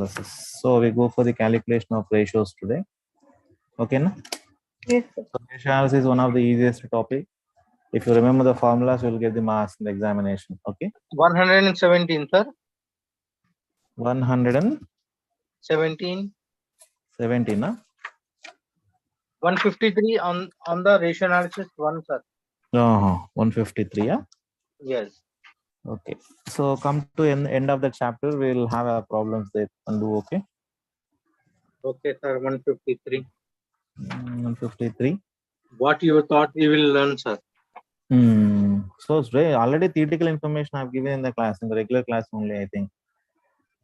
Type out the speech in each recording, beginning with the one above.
analysis. So we go for the calculation of ratios today. Okay, na? Yes, sir. So ratio analysis is one of the easiest topic. If you remember the formulas, you will get the marks in the examination. Okay. 117, sir. 117, 17. na? 153 on the ratio analysis one, sir. 153, yeah? Yes. Okay. So come to end of the chapter, we'll have our problems there and do, okay? Okay, sir. 153. 153. What you thought we will learn, sir? So it's already theoretical information I've given in the class, in the regular class only, I think.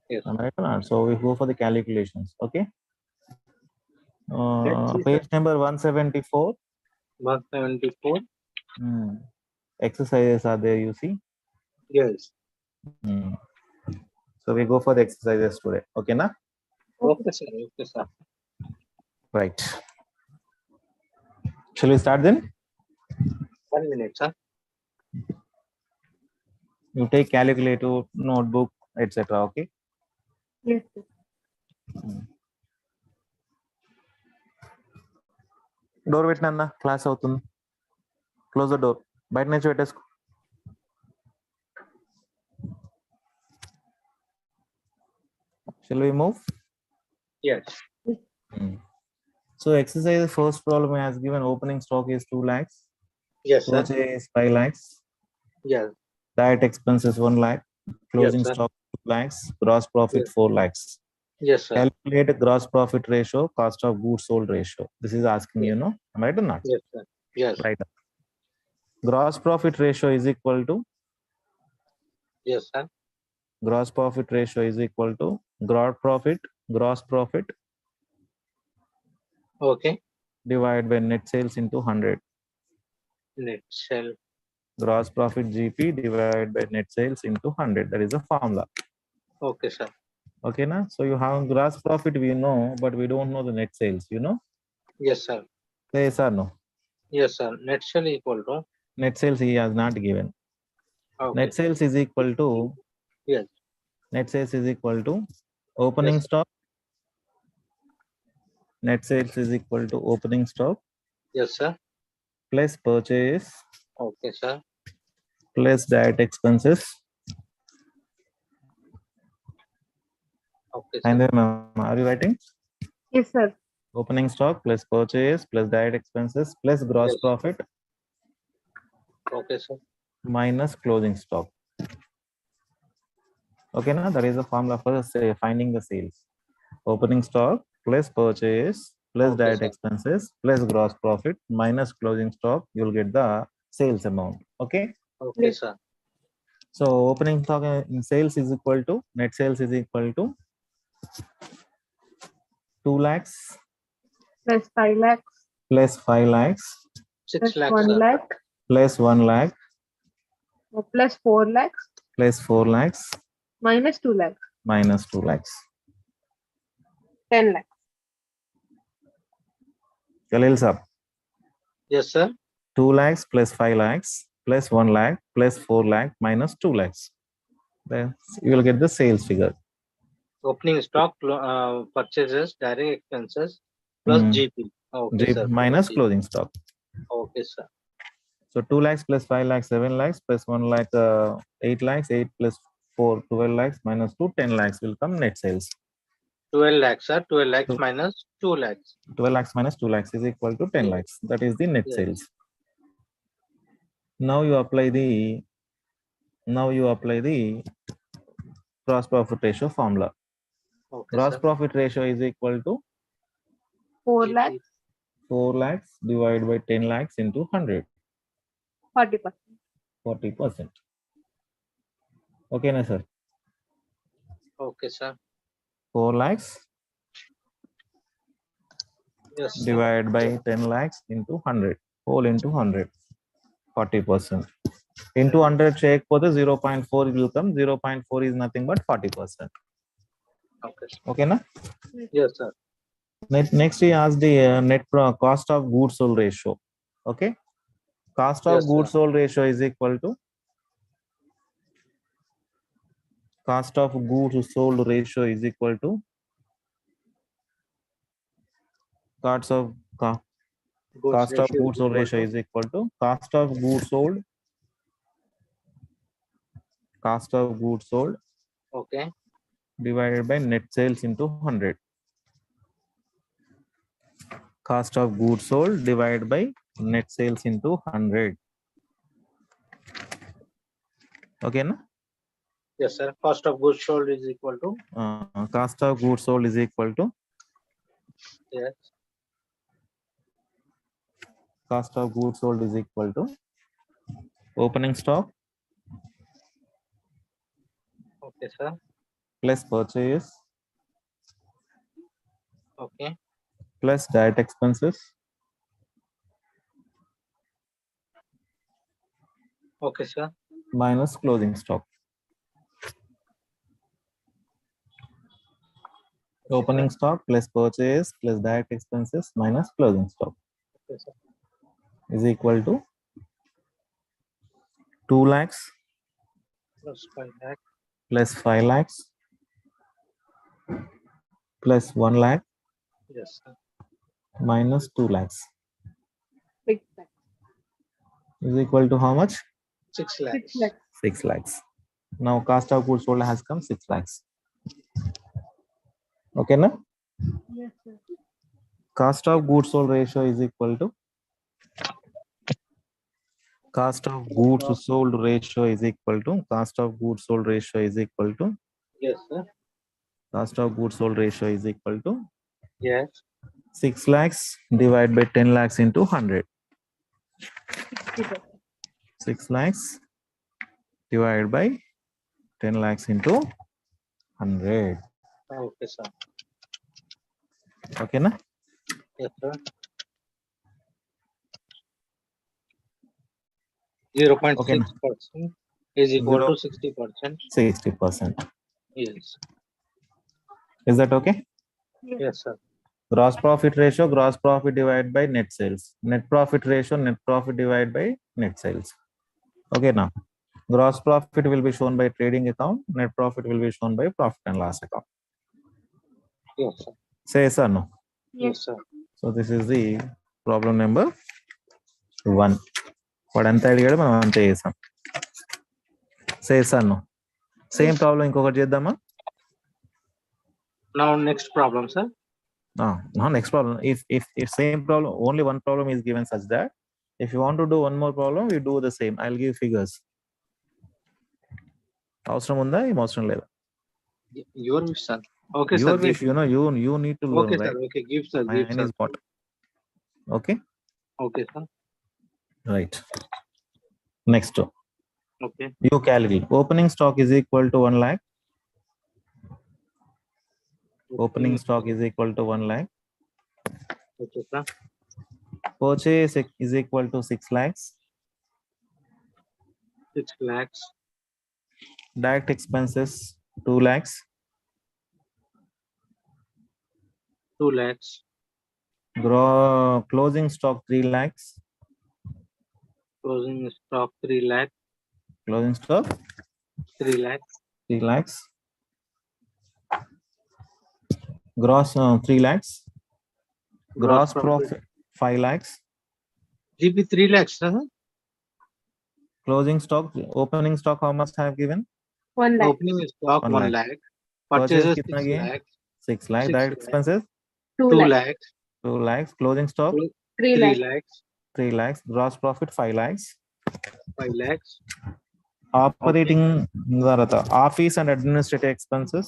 Yes. Am I right or not? So we go for the calculations, okay? Let's see, Page sir. number 174. 174. Exercises are there, you see. Yes. So we go for the exercises today, okay, na? Okay, sir. Okay, sir. Right. Shall we start then? 1 minute, sir. You take calculator, notebook, etc. Okay. Yes, sir. Door పెట్టినా class అవుతుంది. Close the door. బయట నుంచి పెట్టేసుకో. Shall we move? Yes. So exercise first problem has given opening stock is 2 lakhs. Yes, sir. Purchase is 5 lakhs. Yes. Direct expenses 1 lakh. Closing sir. stock 2 lakhs. Gross profit Yes. 4 lakhs. Yes, sir. Calculate gross profit ratio, cost of goods sold ratio. This is asking Yes. you, know, am I right or not? Yes, sir. Yes. Right. Gross profit ratio is equal to Yes, sir. gross profit ratio is equal to gross profit Okay. divided by net sales into 100. Net sell. Gross profit GP divided by net sales into 100. That is the formula. Okay, sir. Okay, na? So you have gross profit we know, but we don't know the net sales, you know? Yes, sir. Yes or no? Yes, sir. Net sell equal to. Net sales he has not given. Okay. Net sales is equal to Yes. net sales is equal to opening Yes. stock. Net sales is equal to opening stock Yes, sir. plus purchase Okay, sir. plus direct expenses. Okay, sir. And then are you writing? Yes, sir. Opening stock plus purchase plus direct expenses plus gross Yes. profit Okay, sir. minus closing stock. Okay, now that is the formula for finding the sales. Opening stock plus purchase plus Okay, direct sir. expenses plus gross profit minus closing stock, you'll get the sales amount. Okay. Okay, Yes. sir. So opening stock in sales is equal to net sales is equal to 2 lakhs Plus 5 lakhs. plus 5 lakhs 6 Plus lakhs, 1 sir. lakh. plus 1 lakh Plus 4 lakhs. plus 4 lakhs Minus 2 lakhs. minus 2 lakhs. 10 lakhs. Khalil sir, Yes, sir. 2 lakhs plus 5 lakhs plus 1 lakh plus 4 lakh minus 2 lakhs. Then you will get the sales figure. Opening stock, purchases, direct expenses, plus GP. Okay, sir. Minus GP. closing stock. Okay, sir. So 2 lakhs plus 5 lakhs 7 lakhs plus 1 lakh 8 lakhs, 8 plus 4 12 lakhs minus 2 10 lakhs will come net sales. 12 lakhs, sir. 12 lakhs So- minus 2 lakhs. 12 lakhs minus 2 lakhs is equal to 10 Yes. lakhs. That is the net Yes. sales. Now you apply the gross profit ratio formula. Okay, Gross sir. profit ratio is equal to 4 GP. lakhs. 4 lakhs divided by 10 lakhs into 100, 40%. 40%. Okay, na sir? Okay, sir. 4 lakhs Yes, sir. divided by 10 lakhs into 100, whole into 100, 40%. Into 100 చేయకపోతే 0.4 will come. 0.4 is nothing but 40%. Okay, sir. Okay, na? Yes, sir. Next we ask the cost of goods sold ratio. Okay, cost of Yes, goods sir. sold ratio is equal to cost of goods sold ratio is equal to cost of Goods cost of ratio goods sold ratio is equal to cost of goods sold. Cost of goods sold Okay. divided by net sales into 100. Cost of goods sold divided by net sales into 100. Okay, na? Yes, sir. Cost of goods sold is equal to. Cost of goods sold is equal to Yes. cost of goods sold is equal to opening stock Okay, sir. plus purchase Okay. plus direct expenses Okay, sir. minus closing stock. Opening stock plus purchase plus direct expenses minus closing stock Okay, sir. is equal to 2 lakhs Plus 5 lakh. plus 5 lakhs plus 1 lakh Yes, sir. minus 2 lakhs 6 lakhs. is equal to how much? 6 6 lakhs. lakhs. 6 lakhs. Now cost of goods sold has come 6 lakhs. Okay, na? Yes, sir. Cost of goods sold ratio is equal to cost of goods sold ratio is equal to cost of goods sold ratio is equal to Yes, sir. cost of goods sold ratio is equal to Yes. 6 lakhs divided by 10 lakhs into 100. 60%. 6 lakhs divided by 10 lakhs into 100. Okay, sir. Okay, na? Yes, sir. 0.6% Okay, na? is equal Zero- to 60%. 60%. Yes. Is that okay? Yes, sir. Gross profit ratio, gross profit divided by net sales. Net profit ratio, net profit divided by net sales. Okay, now gross profit will be shown by trading account, net profit will be shown by profit and loss account. Yes, sir. Say yes or no? Yes, sir. So this is the problem number 1. వాడు ఎంత అడిగాడు మనం అంతే చేసాం. సే yes or no? Same problem ఇంకొకటి చేద్దామా? Now next problem, sir. No, next problem. If same problem, only one problem is given such that if you want to do one more problem, we do the same. I'll give figures. అవసరం ఉందా? ఏం అవసరం లేదా? Your wish, sir. Okay, Your sir. wish, give. you need to learn, Okay, right? sir. Okay, give, sir. Give, Mine sir. is what? Okay, Okay, sir. right. Next, Okay. you calculate. Opening stock is equal to 1 lakh. Opening stock is equal to 1 lakh. Okay, sir. Purchase is equal to 6 lakhs. 6 lakhs. Direct expenses 2 lakhs. 2 lakhs. Closing stock 3 lakhs. Closing stock 3 lakhs. Closing stock 3 lakhs. 3 lakhs. Gross 3 lakhs. Gross profit 5 lakhs. GP 3 lakhs, sir. Closing stock, opening stock, how much I have given? 1 lakh. Opening stock 1 1 lakh. lakh. Purchase Purchases kitna 6 किए? lakhs. 6 lakh. 6 Direct lakhs. expenses 2 2 lakhs. lakhs. 2 lakhs. Closing stock 3 3 lakhs. lakhs. 3 lakhs. Gross profit 5 lakhs. 5 lakhs. Operating office and administrative expenses.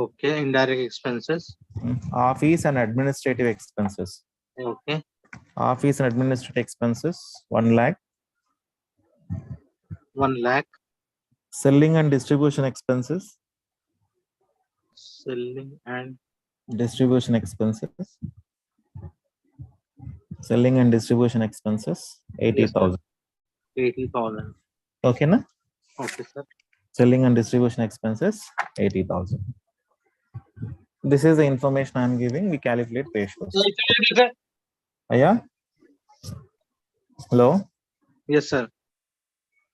Okay. Indirect expenses. Office and administrative expenses. Okay. Office and administrative expenses 1 lakh. 1 lakh. Selling and distribution expenses. Selling and Distribution expenses. Selling and distribution expenses 80,000. 80,000. Okay, na? Okay, sir. Selling and distribution expenses 80,000. This is the information I am giving. We calculate ratios. Aya? Hello? Yes, sir.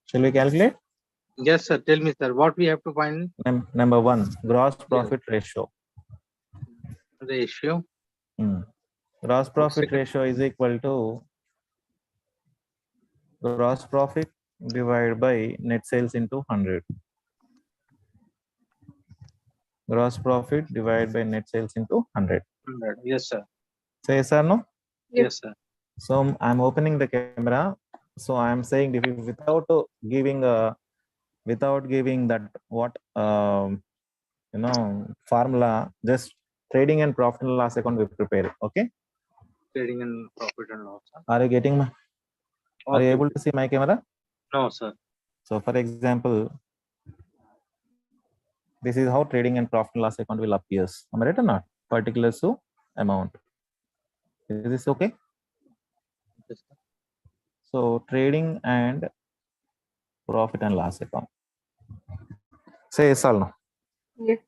Shall we calculate? Yes, sir. Tell me, sir, what we have to find? Number 1, gross profit ratio. Ratio. Gross profit ratio is equal to gross profit divided by net sales into 100. Gross profit divided by net sales into 100. 100. Yes, sir. Say yes or no? Yes, sir. So I'm opening the camera. So I'm saying without giving that what formula, just trading and profit and loss account we prepare. Okay. Trading and profit and loss. Sir. Are you getting my? Are you Okay. able to see my camera? No, sir. So for example, this is how trading and profit and loss account will appear. Am I right or not? Particular so amount. Is this okay? Yes, sir. So trading and profit and loss account. Say yes or no? Yes.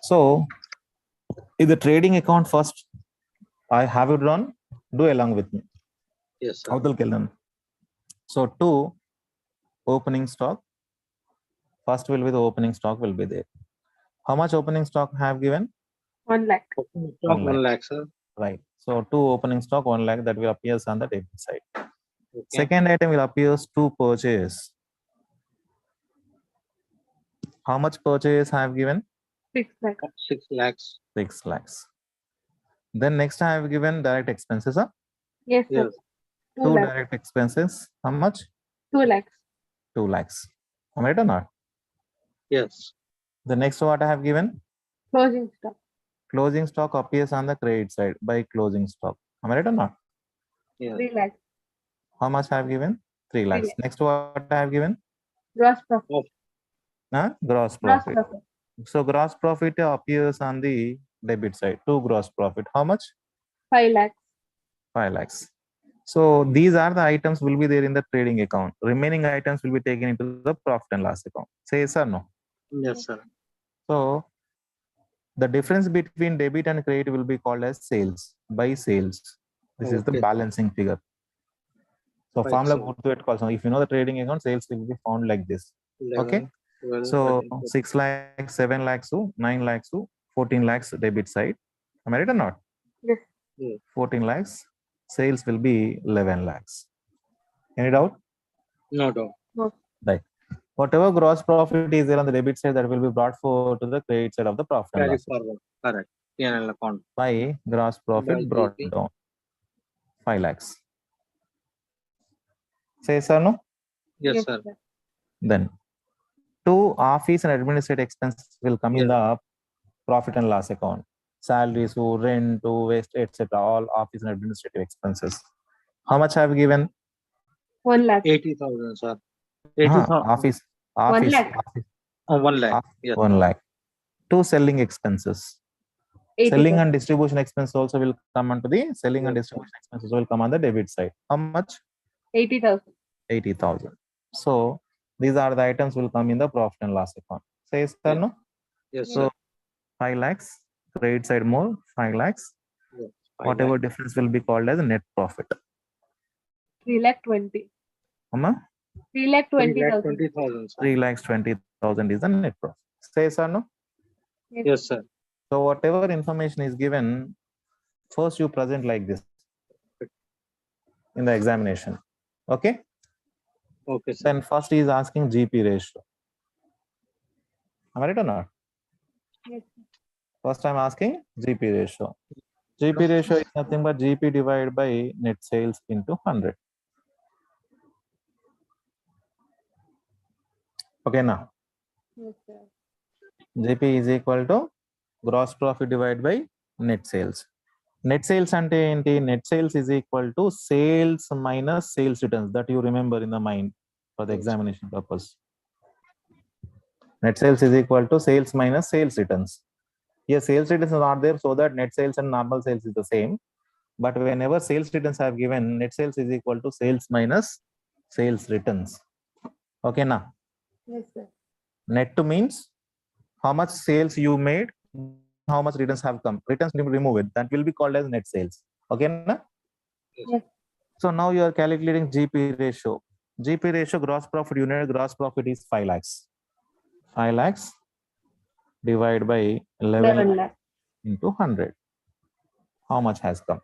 So if the trading account first I have it run, do along with me. Yes, sir. So 2 opening stock. First will be the opening stock will be there. How much opening stock have given? 1 lakh. Opening stock 1 lakh, sir. Right. So 2 opening stock 1 lakh that will appear on the debit side. Okay. Second item will appear to purchase. How much purchase I have given? 6 lakhs. 6 lakhs. 6 lakhs. Then next I have given direct expenses. Huh? Yes, sir. Yes. 2 2 lakhs. direct expenses. How much? 2 lakhs. 2 lakhs. Am I right or not? Yes. The next what I have given? Closing stock. Closing stock appears on the credit side by closing stock. Am I right or not? Yes. 3 lakhs. How much I have given? 3 lakhs. lakhs. Next what I have given? Gross profit. Gross profit. So gross profit appears on the debit side. 2 gross profit. How much? 5 lakhs. 5 lakhs. So these are the items will be there in the trading account. Remaining items will be taken into the profit and loss account. Say yes or no? Yes, sir. So the difference between debit and credit will be called as sales by sales. This is the balancing figure. So Right, formula sir. go to it also. If you know the trading account, sales will be found like this. 11, Okay. 12, So 13, 6 lakhs, 7 lakhs, 9 lakhs, 14 lakhs debit side. Am I right or not? Yes. 14 lakhs. Sales will be 11 lakhs. Any doubt? No doubt. No. Right. Whatever gross profit is there on the debit side, that will be brought forward to the credit side of the profit and Carry loss. forward. Correct. P&L account. By gross profit By brought GP. down 5 lakhs. Say yes or no? Yes, sir. Then 2 office and administrative expenses will come in the profit and loss account. Salaries, rent, waste, etc. All office and administrative expenses. How much have you given? 1 lakh. 80,000, sir. 80,000. Office. 1 lakh. Office. 1 lakh. Yes. 1 lakh. 2 selling expenses. 80,000. Selling and distribution expense also will come onto the selling and distribution expenses will come on the debit side. How much? 80,000. 80,000. So these are the items will come in the profit and loss account. Say yes or no? Yes, So sir. 5 lakhs, credit side more, 5 lakhs. Yes, 5 Whatever lakh. difference will be called as net profit. 3 lakh 20. 3 lakh 20,000. 20,000, sir. 3 lakhs 20,000 is the net profit. Say yes or no? Yes, sir. So whatever information is given, first you present like this in the examination. Okay? Okay, sir. Then first he is asking GP ratio. Am I right or not? Yes. First I'm asking GP ratio. GP ratio is nothing but GP divided by net sales into 100. Okay, now Yes, sir. GP is equal to gross profit divided by net sales. Net sales ante enti? Net sales is equal to sales minus sales returns. That you remember in the mind for the examination purpose. Net sales is equal to sales minus sales returns. Here sales returns are not there, so that net sales and normal sales is the same. But whenever sales returns have given, net sales is equal to sales minus sales returns. Okay, now. Yes, sir. Net means how much sales you made, how much returns have come. Returns remove it. That will be called as net sales. Okay, na? Yes. So now you are calculating GP ratio. GP ratio gross profit unit, gross profit is 5 lakhs. 5 lakhs divide by 11 11 lakh. into 100. How much has come?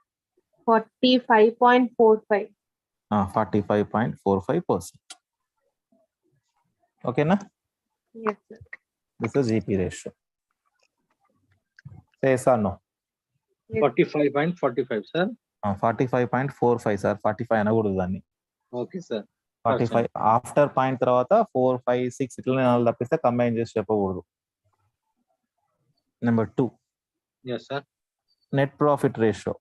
45.45. 45.45%. Okay, na? Yes, sir. This is GP ratio. Say yes or no? Yes. 45.45, sir. 45.45, sir. 45 అనకూడదు దాన్ని. Okay, sir. 45 after point తర్వాత 4, 5, 6 ఇట్లనే నాలుగు తప్పిస్తే combine చేసి చెప్పకూడదు. Number 2, Yes, sir. Net profit ratio.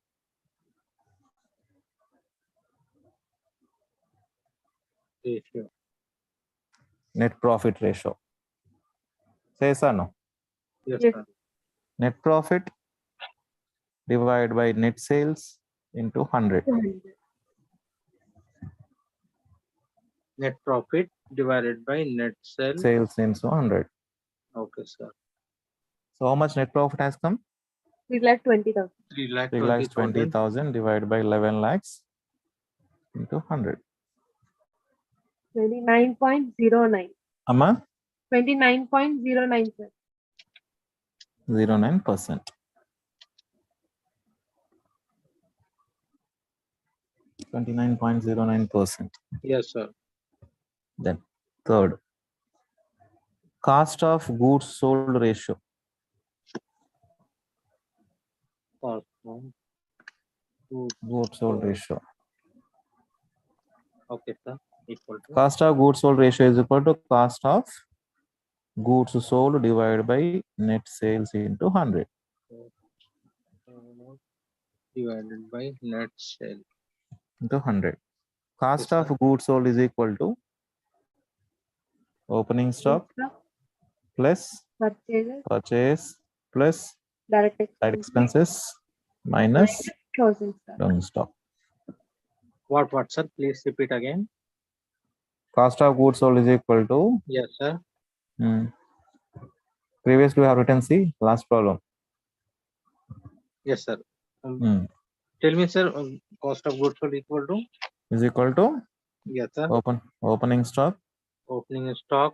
Ratio. Net profit ratio. Say yes or no? Yes, Yes. sir. Net profit divided by net sales into 100. Net profit divided by net sales. Sales into 100. Okay, sir. So how much net profit has come? 3,20,000. 3,20,000 divided by 11 lakhs into 100. 29.09. Amma? 29.09, sir. 0.09%. 29.09%. Yes, sir. Then third, cost of goods sold ratio. Cost of Goods sold ratio. Okay, sir. Equal to. Cost of goods sold ratio is equal to cost of goods sold divided by net sales into 100. Divided by net sale. Into 100. Cost Yes, of goods sold is equal to opening stock plus Purchases. purchase plus Direct side expenses. expenses minus Closing stock. closing stock. What, sir? Please repeat again. Cost of goods sold is equal to Yes, sir. previously we have written C, last problem. Yes, sir. Tell me, sir, cost of goods sold equal to? Is equal to Yes, sir. opening stock Opening stock.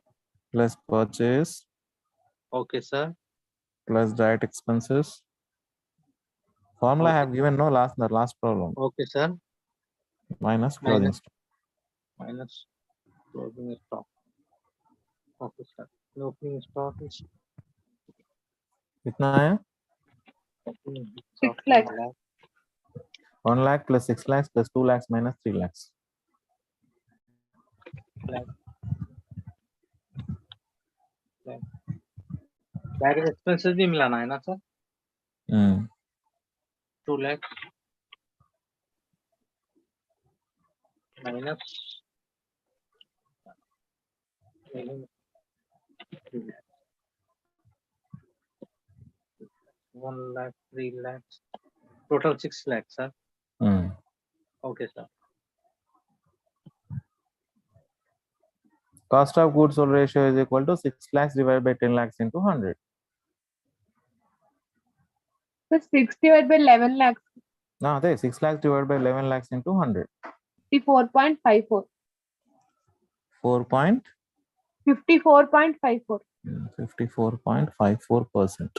plus purchase Okay, sir. plus direct expenses. Formula I Okay. have given no the last problem. Okay, sir. Minus closing stock. Minus closing stock. Okay, sir. Opening stock is कितना है? 6 lakhs. 1 lakh plus 6 lakhs plus 2 lakhs minus 3 lakhs. Direct expenses भी मिलाना है ना sir? 2 lakhs minus 1 lakh, 3 lakhs, total 6 lakhs, sir. Okay, sir. Cost of goods sold ratio is equal to 6 lakhs divided by 10 lakhs into 100. So 6 divided by 11 lakhs. No, 6 lakhs divided by 11 lakhs into 100. 54.54. 54.54. 54.54%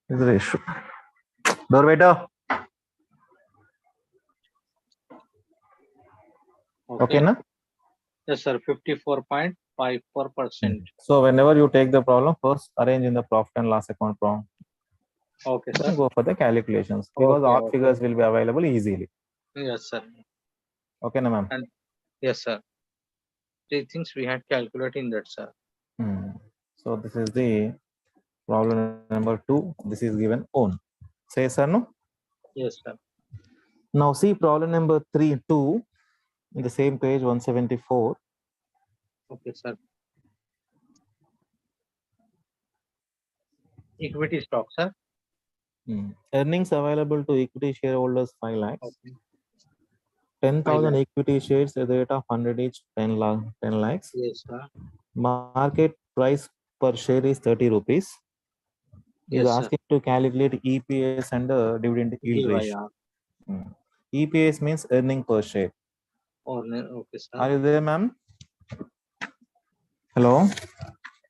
is the ratio. Door waiter. Okay, na? Yes, sir. 54.54%. So whenever you take the problem, first arrange in the profit and loss account problem. Okay, sir. Then go for the calculations because Okay, all figures will be available easily. Yes, sir. Okay, na ma'am? Yes, sir. 3 things we had calculated in that, sir. So this is the problem number 2. This is given on. Say yes or no? Yes, sir. Now see problem number 3, 2 in the same page 174. Okay, sir. Equity stock, sir. Earnings available to equity shareholders 5 lakhs. Okay. 10,000 equity shares at the rate of 100 each, 10 lakhs. Yes, sir. Market price per share is 30 rupees. Is Yes, asking to calculate EPS and the dividend yield ratio. EPS means earning per share. Okay, sir. Are you there, ma'am? Hello?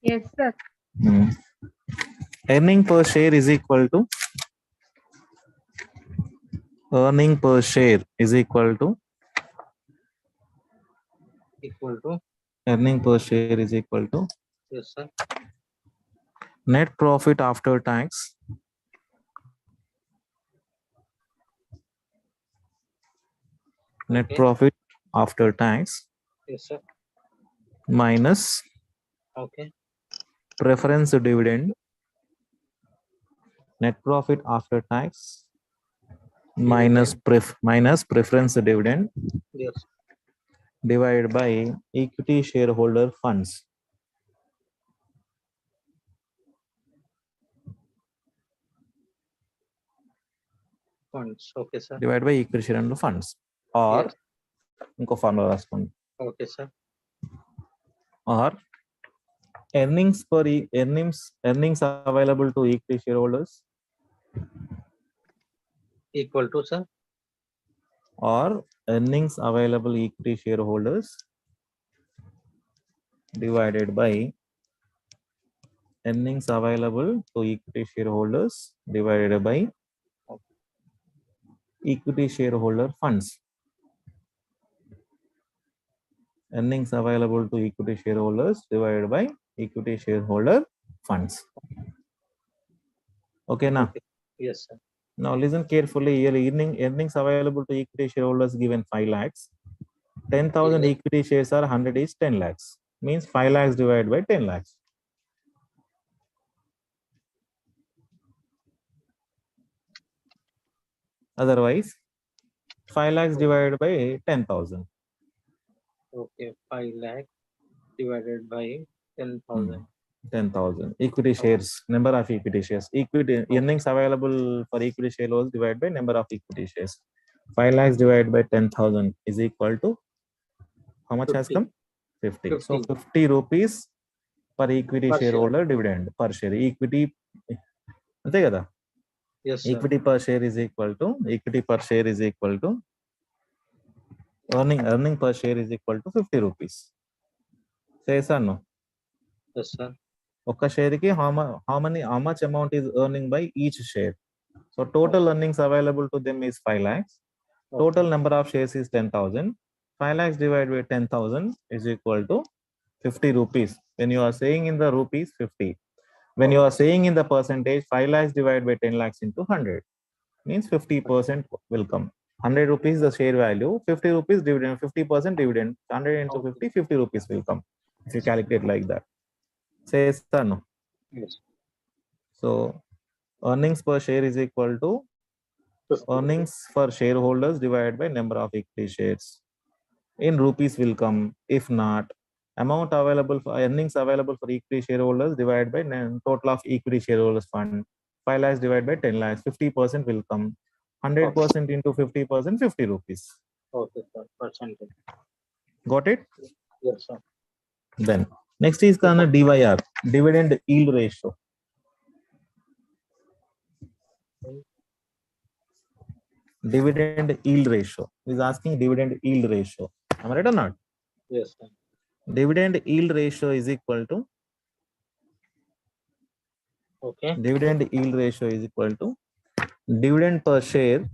Yes, sir. earning per share is equal to earning per share is equal to Equal to, earning per share is equal to yes, sir. net profit after tax net Okay. profit after tax Yes, sir. minus Okay. preference dividend net profit after tax minus preference dividend Yes. divided by equity shareholder funds Funds. Okay, sir. divided by equity shareholder funds or Yes. ఇంకో formula రాసుకోండి Okay, sir. or earnings available to equity shareholders Equal to, sir. or earnings available equity shareholders divided by earnings available to equity shareholders divided by equity shareholder funds. Earnings available to equity shareholders divided by equity shareholder funds. Okay, now. Okay. Yes, sir. Now listen carefully. Here earnings available to equity shareholders given 5 lakhs. 10,000 Yes. equity shares are 100 is 10 lakhs. Means 5 lakhs divided by 10 lakhs. Otherwise, 5 lakhs divided by 10,000. Okay. 5 lakh divided by 10,000. 10,000 equity shares, number of equity shares. Equity earnings available for equity shareholders divided by number of equity shares. 5 lakhs divided by 10,000 is equal to how much has 50. come? 50. So 50. 50 rupees per equity Per share. shareholder dividend per share. Equity అంతే కదా Yes, sir. equity per share is equal to earning per share is equal to 50 rupees. Say sir, no. Yes, sir. ఒక్క షేర్కి how much amount is earning by each share. So total earnings available to them is 5 lakhs. Total number of shares is 10,000. 5 lakhs divided by 10,000 is equal to 50 rupees. When you are saying in the rupees, 50. When you are saying in the percentage, 5 lakhs divided by 10 lakhs into 100 means 50% will come. 100 rupees the share value, 50 rupees dividend, 50% dividend. 100 into 50, 50 rupees will come. If you calculate like that. Say yes or no. Yes. So earnings per share is equal to 50. earnings for shareholders divided by number of equity shares. In rupees will come. If not, amount available for earnings available for equity shareholders divided by total of equity shareholders fund. 5 lakhs divided by 10 lakhs, 50% will come. 100% into 50%, 50 rupees. Okay, sir. Percentage. Got it? Yes, sir. Then next is the DYR, dividend yield ratio. Dividend yield ratio is asking dividend yield ratio. Am I right or not? Yes, sir. Dividend yield ratio is equal to Okay. dividend yield ratio is equal to dividend per share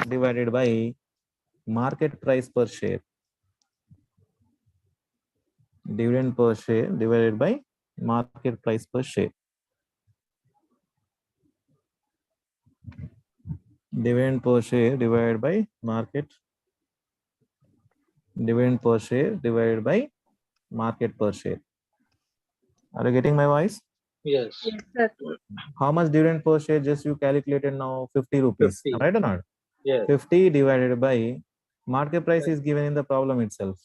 divided by market price per share. Dividend per share divided by market price per share. Dividend per share divided by market. Dividend per share divided by market per share. Are you getting my voice? Yes. Yes, sir. How much dividend per share just you calculated now? 50 rupees. 50. Am I right or not? Yes. 50 divided by market price is given in the problem itself.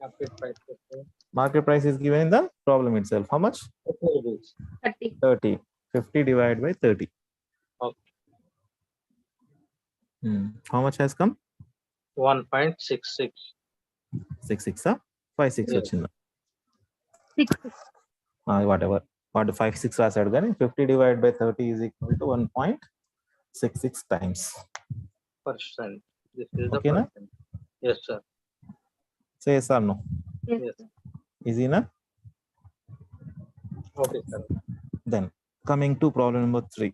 Market price. Market price is given in the problem itself. How much? 30. 30. 50 divided by 30. Okay. How much has come? 1.66. 66, 56 Yes. వచ్చిందా? 6. Whatever. 56 రాశాడు కానీ 50 divided by 30 is equal to 1.66 times. Percent. This is the Okay, na? percent. Yes, sir. Say yes or no. Yes, Yes. sir. Easy enough. Okay, sir. Then coming to problem number 3.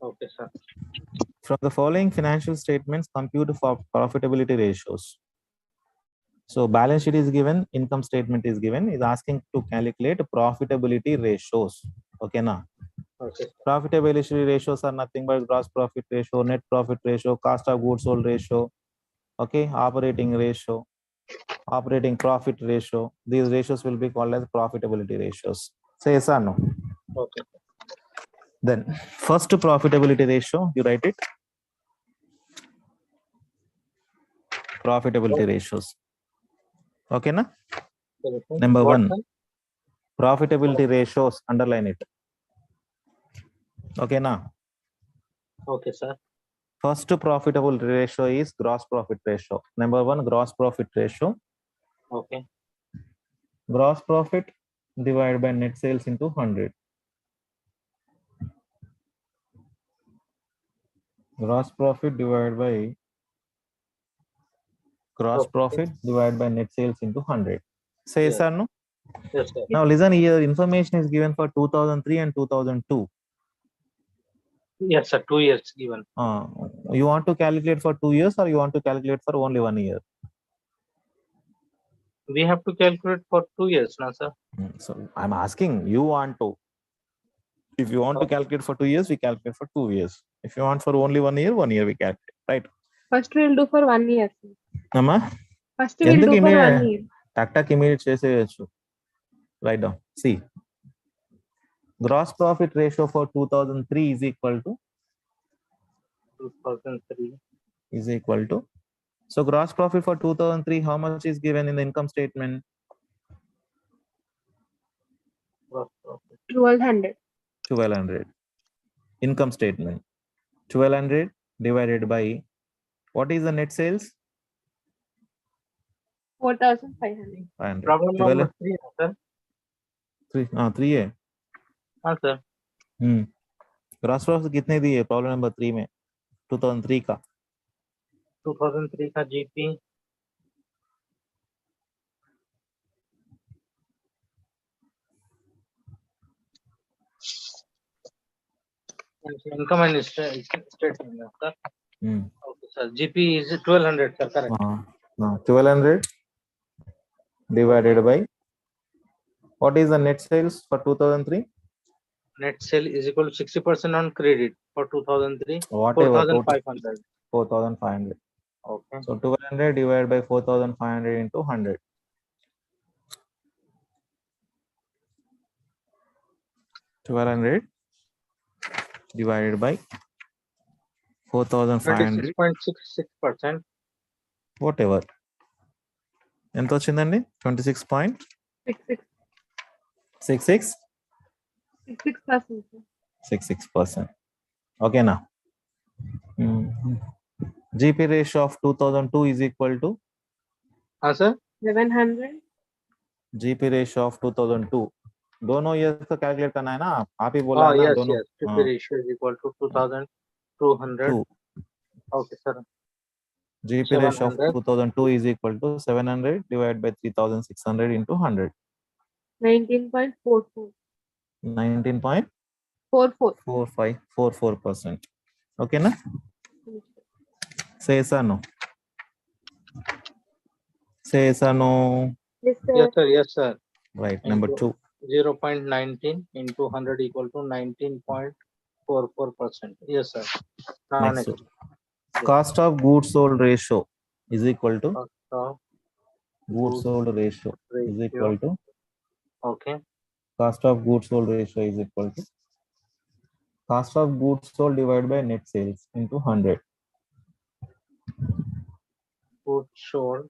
Okay, sir. From the following financial statements, compute for profitability ratios. So balance sheet is given, income statement is given, is asking to calculate profitability ratios. Okay, now Okay. profitability ratios are nothing but gross profit ratio, net profit ratio, cost of goods sold ratio, okay, operating ratio, operating profit ratio. These ratios will be called as profitability ratios. Say yes or no. Okay. Then first profitability ratio, you write it. Profitability ratios. Okay, na? Number What, 1, sir? profitability ratios, underline it. Okay, na? Okay, sir. First profitable ratio is gross profit ratio. Number 1, gross profit ratio. Okay. Gross profit divided by net sales into 100. Gross profit divided by net sales into 100. Say yes Yes. or no. Yes, sir. Now listen here, information is given for 2003 and 2002. Yes, sir. 2 years given. You want to calculate for 2 years or you want to calculate for only 1 year? We have to calculate for 2 years, now, sir. So I'm asking, you want to. If you want to calculate for 2 years, we calculate for 2 years. If you want for only 1 year, 1 year we calculate, right? First we'll do for 1 year, sir. Amma? First we'll do for 1 year. Tak immediate చేసేయచ్చు. Write down. See. Gross profit ratio for 2003 is equal to 2003. is equal to. So gross profit for 2003, how much is given in the income statement? Gross profit. 1200. 1200. Income statement. 1200 divided by what is the net sales? 4500. 500. Problem 12 number 3, sir. 3 हाँ, sir. Gross profit कितने दिए problem number 3 में 2003 का 2003 का GP income and statement, sir. Okay, sir. GP is 1200, sir. Correct. 1200 divided by what is the net sales for 2003? Net sale is equal to 60% on credit for 2003. Whatever, 4500. 4500. Okay. So 1200 divided by 4500 into 100. 1200 divided by 4500. 26.66%. Whatever. ఎంత వచ్చిందండి 26.66 66. 66%, sir. 66%. ఓకేనా GP ratio of 2002 is equal to हाँ, sir. 1100. GP ratio of 2002 दोनों year का calculate करना है ना आप ही बोला है ना Yes, दोनों yes. GP ratio is equal to 2200. 2 Okay, sir. GP ratio of 2002 is equal to 700 divided by 3600 into 100. 19.44. 19.44%. Okay, na? Say yes or no. Say yes or no. Yes, sir. Yes, sir. Yes, sir. Right. Number 2. 0.19 into 100 equal to 19.44%. Yes, sir. Now Next. next. Cost of goods sold ratio is equal to Cost of goods sold ratio is equal to okay. Cost of goods sold ratio is equal to cost of goods sold divided by net sales into 100. Goods sold.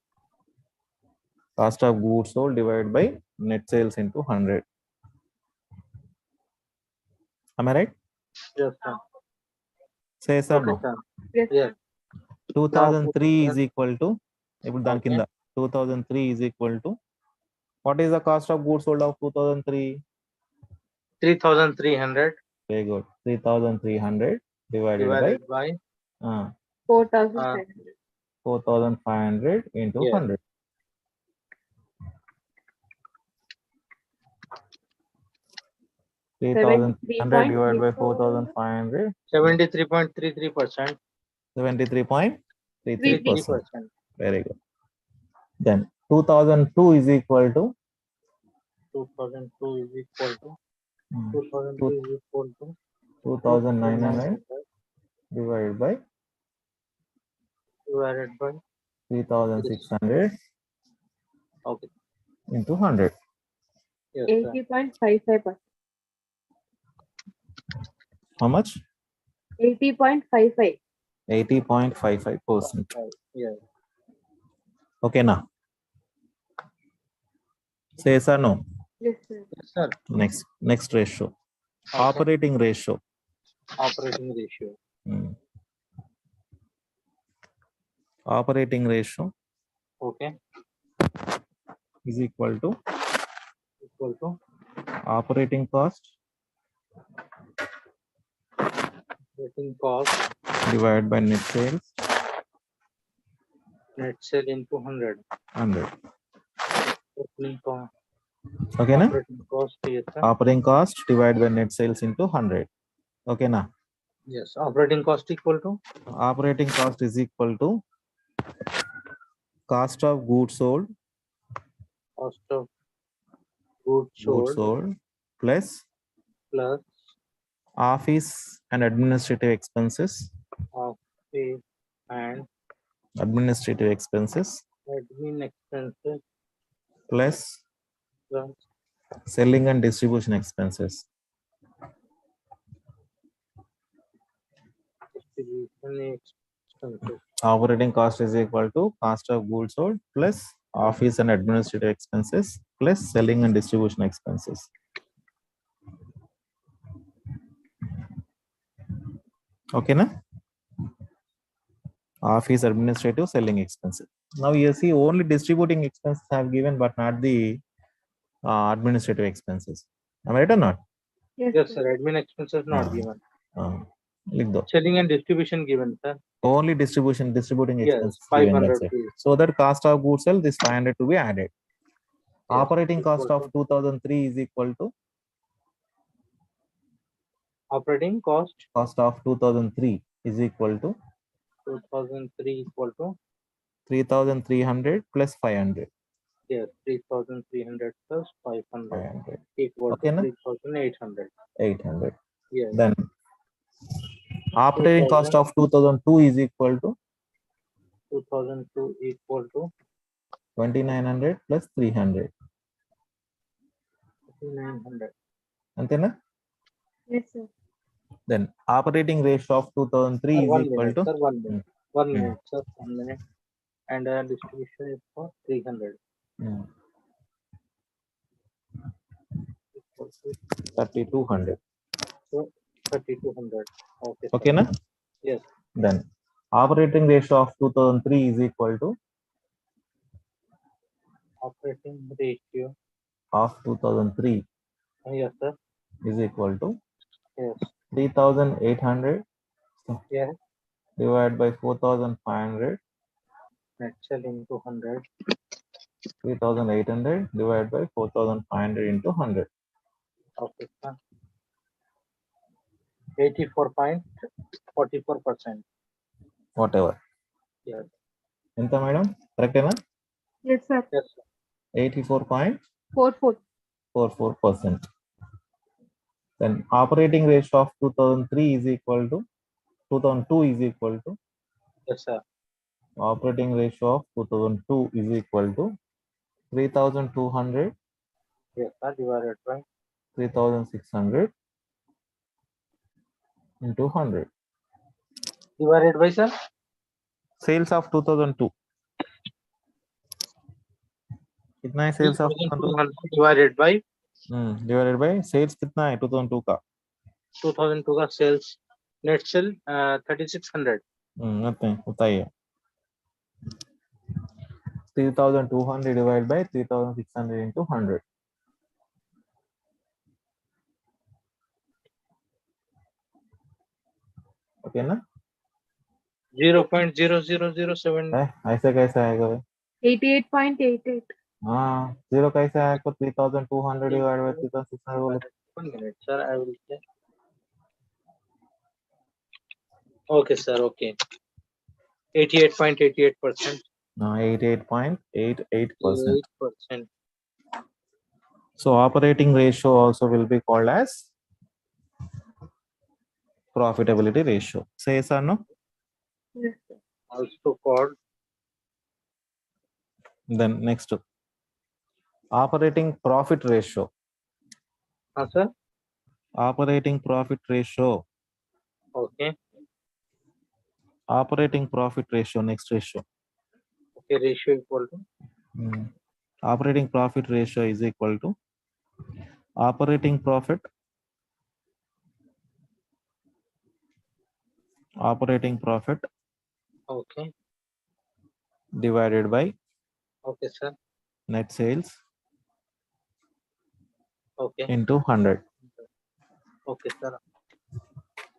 Cost of goods sold divided by net sales into 100. Am I right? Yes, sir. Say yes or Okay, no. sir. Yes, Yes. 2003 is equal to ఇప్పుడు దాని Okay. కింద 2003 is equal to what is the cost of goods sold of 2003? 3300 Very good. 3300 divided by 4500. 4500 into Yes. 100. 3,600 divided by 4,500. 73.33%. 73.33%. Very good. Then 2002 is equal to 2002 is equal to 2,900 divided by 3,600 Okay. into 100. Yes, sir. 80.55%. How much? 80.55. 80.55%. Yes. Okay, now. Say yes or no? Yes, sir. Yes, sir. Next ratio. Okay. Operating ratio. Operating ratio. Operating ratio Okay. is equal to operating cost Operating cost divided by net sales. Net sale into 100. 100. Opening cost. Okay, na? Operating cost. Yes, sir. Operating cost divided by net sales into 100. Okay, na? Yes. Operating cost equal to Operating cost is equal to cost of goods sold. cost of goods sold Plus plus office and administrative expenses. office and Administrative expenses admin expenses plus plus selling and distribution expenses. distribution expenses. Operating cost is equal to cost of goods sold plus office and administrative expenses plus selling and distribution expenses. Okay, na? Office, administrative, selling expenses. Now you see only distributing expenses have given, but not the administrative expenses. Am I right or not? Yes, sir. Admin expenses not given. Liख do. Selling and distribution given, sir. Only distributing Yes, expenses given, 500 that's it. rupees. So that cost of goods sold, this 500 to be added. Yes, Operating cost equal of 2003 is equal to operating cost of 2003 is equal to 2003 equal to 3,300 plus 500. yes 3,300 plus 500 equal Okay, to na? 3,800. 800. Yes. Then operating cost of 2002 is equal to 2002 equal to 2,900 plus 300. 900. Antena? Yes, sir. Then operating ratio of 2003 is equal to 1 minute, sir. 1 minute. And distribution is for 300. 3,200. So 3,200. Okay. Okay, na? Yes. Then operating ratio of 2003 is equal to Operating ratio of 2003 yes, sir. is equal to Yes. 3,800 Yes. divided by 4,500. Net sale into 100. 3,800 divided by 4,500 into 100. Okay, sir. 84.44%. Whatever. Yes. Enta madam? Correct na? Yes, sir. Yes, sir. 84.44%. Then operating ratio of 2003 is equal to 2002 is equal to Yes, sir. operating ratio of 2002 is equal to 3,200 Yes, sir. Divided by 3,600 into 100. divided by sir Sales of 2002. कितना है sales of 2,200 divided by divided by sales कितना है 2002 का 2002 का sales net sale 3,600. nothing उतना ही है 3,200 divided by 3,600 into 100. Okay ना 0.0007. ऐसे कैसे आएगा भाई 88.88. हाँ 0 कैसे आएगा 3,200 divided by 3,600 बोले 1 minute, sir. I will check. Okay, sir. Okay. 88.88%. 88.88%. 8%. So operating ratio also will be called as profitability ratio. Say yes or no? Yes, sir. Also called. Then next, operating profit ratio. Sir. Operating profit ratio. Okay. Operating profit ratio. Next ratio. Okay. Ratio equal to. Operating profit ratio is equal to operating profit Okay. divided by Okay, sir. net sales Okay. into 100. Okay, sir.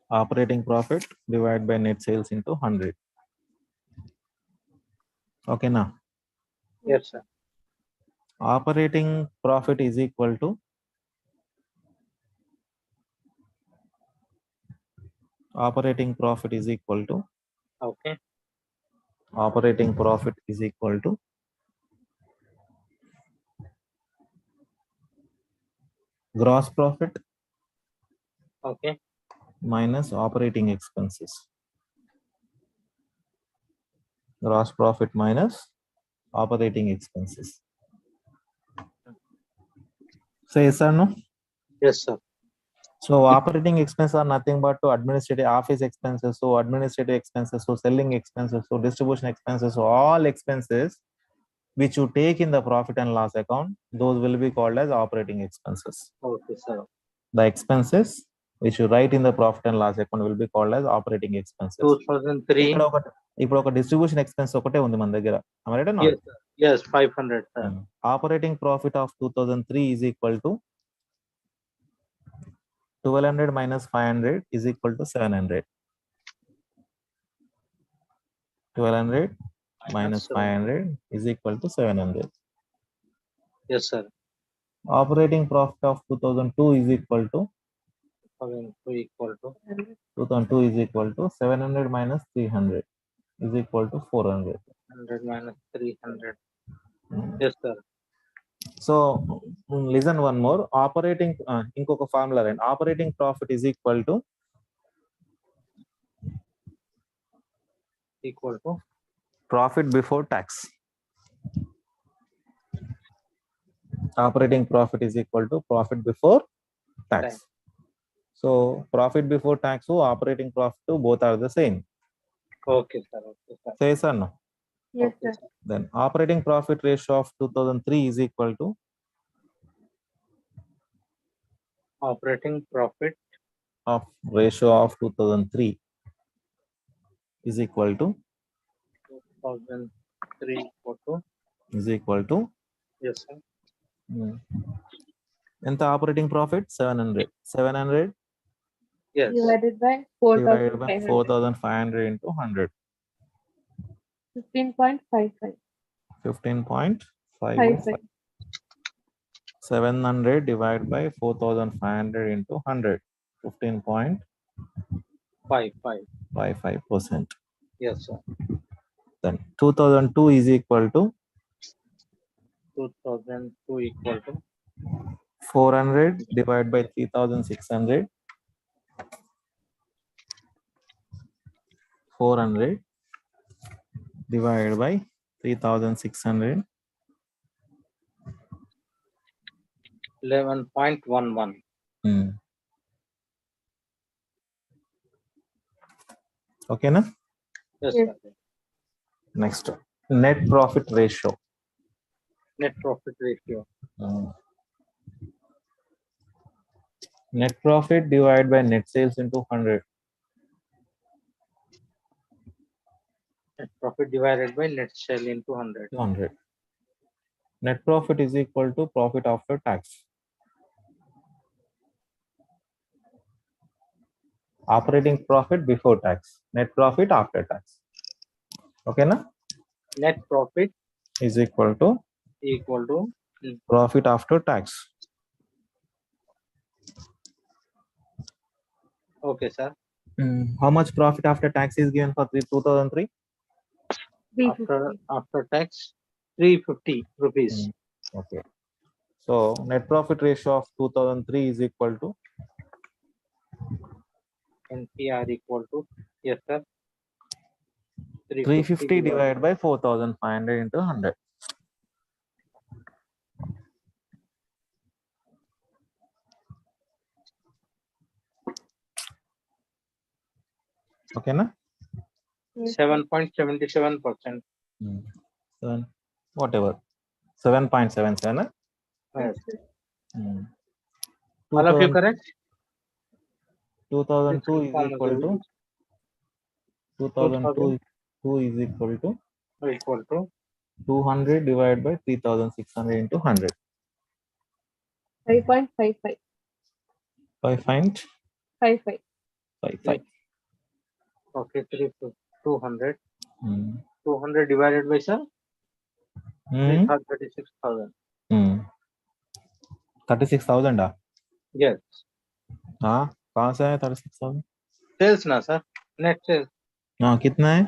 Operating profit divided by net sales into 100. Okay, now Yes, sir. operating profit is equal to operating profit is equal to Okay. operating profit is equal to gross profit Okay. minus operating expenses. Gross profit minus operating expenses. Say yes or no? Yes, sir. So operating expenses are nothing but to administrative office expenses, so administrative expenses, so selling expenses, so distribution expenses, so all expenses which you take in the profit and loss account, those will be called as operating expenses. Okay, sir. The expenses which you write in the profit and loss account will be called as operating expenses. 2003. ఇప్పుడు ఒక distribution expense ఒకటే ఉంది మన దగ్గర. Yes, sir. Yes, 500, sir. Operating profit of 2003 is equal to 1200 minus 500 is equal to 700. 1200 minus 500 is equal to 700. Yes, sir. Operating profit of 2002 is equal to 2002 is equal to 700 minus 300 is equal to 400. 100 minus 300. Yes, sir. So listen one more. Operating ఇంకొక formula రండి. Operating profit is equal to profit before tax. Operating profit is equal to profit before tax. So profit before tax to operating profit to both are the same. Okay, sir. Okay, sir. Say yes or no? Yes, Okay, sir. Then operating profit ratio of 2003 is equal to Operating profit of ratio of 2003 is equal to 2003 photo. is equal to Yes, sir. ఎంత operating profit 700 Yes. Divided by divided by 4,500. 4500 into 100 15.55. 15.55. 700 divided by 4500 into 100 15.55%. Yes, sir. Then 2002 is equal to 2002 equal to 400 divided by 3600 400 divided by 3600 11.11. Okay na? Yes, Yes. sir. Next, net profit ratio. Net profit ratio. Net profit divided by net sales into 100. Net profit divided by net sale into 100. 100. Net profit is equal to profit after tax. Operating profit before tax. Net profit after tax. Okay na? Net profit Is equal to equal to profit after tax. Okay, sir. How much profit after tax is given for 2003? 350. After tax, 350 rupees. Okay. So net profit ratio of 2003 is equal to NPR equal to, yes, sir. 350 divided by 4,500 into 100. Okay, na? Yes, sir. 7.77%. Seven, whatever. 7.77. Yes. Yes, sir. All of you 2000, correct? 2002 is Please equal to 2002 is equal to equal to 200 divided by 3,600 into 100. 5.55. 5.55. 55. okay, 200. Hmm. 200 divided by, sir? Hmm. 36,000. 36,000 Yes. हाँ कहाँ से है 36,000? Sales ना sir. Net sales. हाँ कितना है?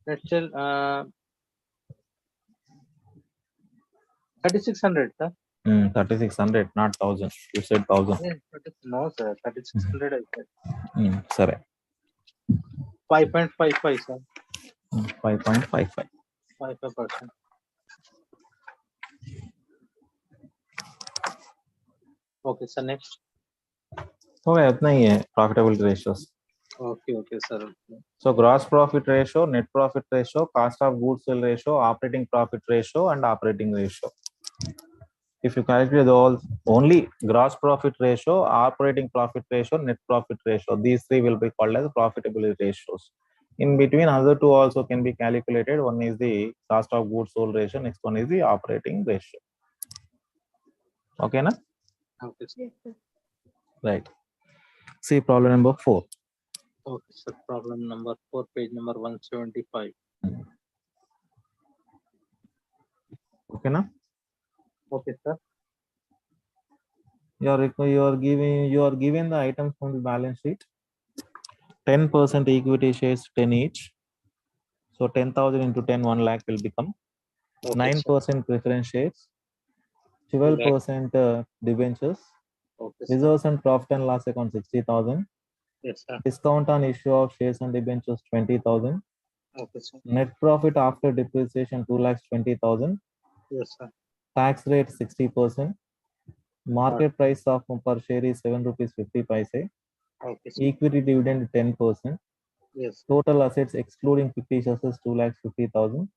Net sale 3,600 sir. 3,600 not 1,000. You said 1,000. Yeah, no sir. 3,600 I said. Sorry. 5.55 sir. 5.55. 55%. Okay sir. Next. हो गया उतना ही है profitability ratios. Okay sir. So gross profit ratio, net profit ratio, cost of goods sold ratio, operating profit ratio, and operating ratio. If you calculate all only gross profit ratio, operating profit ratio, net profit ratio, these three will be called as profitability ratios. In between, other two also can be calculated. One is the cost of goods sold ratio, next one is the operating ratio. Okay, na? Okay sir. Yes, sir. Right. See problem number 4. Okay sir. Problem number 4, page number 175. Okay, na? Okay sir. You are given the items from the balance sheet. 10% equity shares, 10 each. So 10,000 into 10, 1 lakh will become. Okay, 9% preference shares, 12% debentures, Okay sir. reserves and profit and loss account 60,000, Yes sir. discount on issue of shares and debentures 20,000, Okay sir. net profit after depreciation 2,20,000, Yes sir. tax rate 60%, market price of per share is 7 rupees 50 paise, Okay sir. equity dividend 10%, Yes. total assets excluding fictitious assets 2,50,000,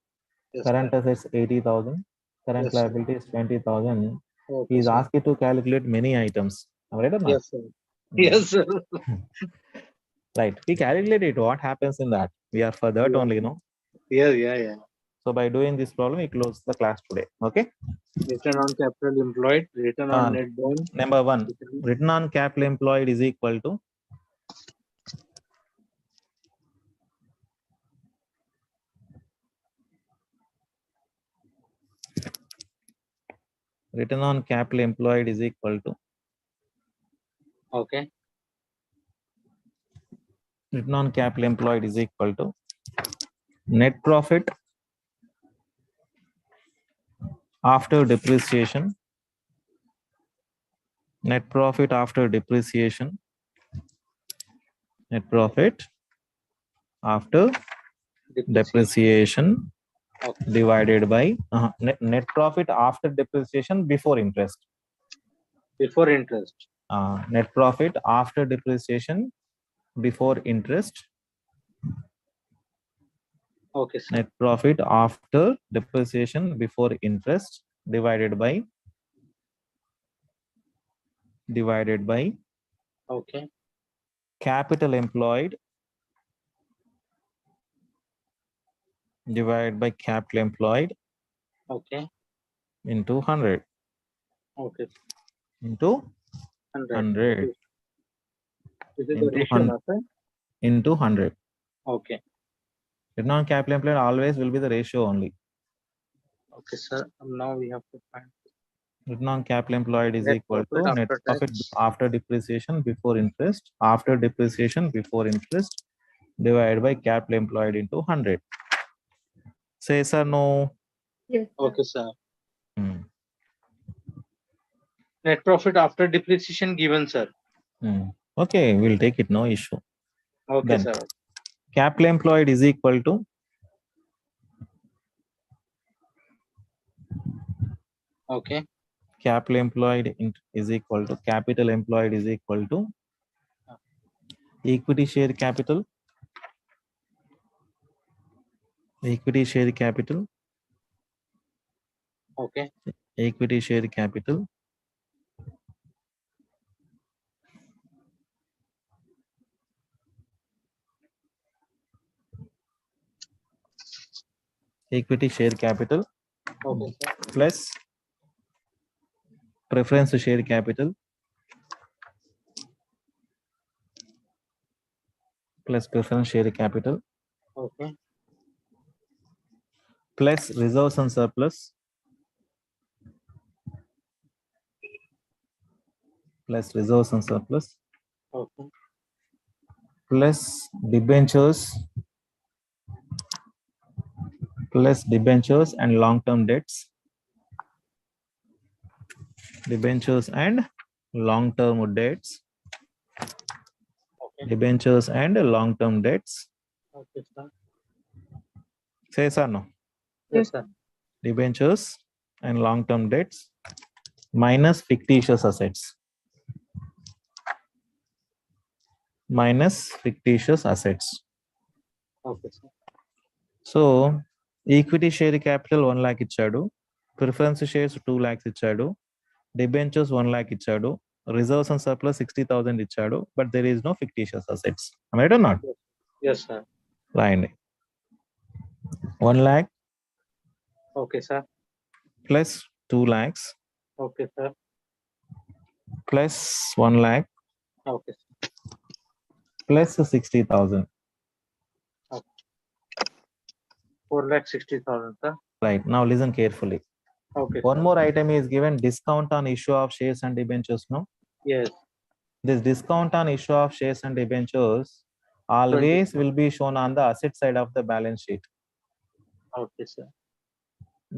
Yes current sir. assets 80,000, current Yes, sir. liabilities 20,000. Okay He is sir. asked you to calculate many items. Right or not? Yes sir. Yes sir. Right. We calculated what happens in that. We are for that Yeah. only, no? Yeah. So by doing this problem, we close the class today. Okay. Return on capital employed, return on net borrowing. Number 1, return on capital employed is equal to return on capital employed is equal to Okay. return on capital employed is equal to net profit after depreciation, net profit after depreciation, net profit after depreciation Okay. divided by net profit after depreciation before interest. Before interest. Net profit after depreciation before interest. Okay, sir. Net profit after depreciation before interest divided by Okay. capital employed divided by capital employed Okay. into 100 Okay. into 100 This is the into ratio, 100 sir? into 100. Okay. Return on capital employed always will be the ratio only. Okay, sir. Now we have to find. Return on capital employed is Net equal profit to net after profit tax. after depreciation before interest, after depreciation before interest, divided by capital employed into 100. Say yes or no? Yes, sir. Okay, sir. Hmm. Net profit after depreciation given, sir. Okay, we'll take it, no issue. Okay, Then sir. capital employed is equal to Okay. capital employed is equal to capital employed is equal to equity share capital, equity share capital, Okay. equity share capital equity share capital Okay, sir. plus preference share capital plus preference share capital Okay. plus reserves and surplus plus reserves and surplus Okay. plus debentures plus debentures and long-term debts, debentures and long-term debts, Okay. debentures and long-term debts. Okay, sir. Say yes or no? Yes, sir. Debentures and long-term debts minus fictitious assets. Minus fictitious assets. Okay, sir. So equity share capital 1 lakh ఇచ్చాడు, preference shares 2 lakhs ఇచ్చాడు, debentures 1 lakh ఇచ్చాడు, reserves and surplus 60,000 ఇచ్చాడు, but there is no fictitious assets. Am I right or not? Yes, sir. రాయండి. 1 lakh Okay, sir. plus 2 lakhs Okay, sir. plus 1 lakh Okay, sir. plus 60,000. 4,60,000, sir. Right. Now listen carefully. Okay, One sir. more item is given, discount on issue of shares and debentures. No, Yes. this discount on issue of shares and debentures always 20. will be shown on the asset side of the balance sheet. Okay, sir.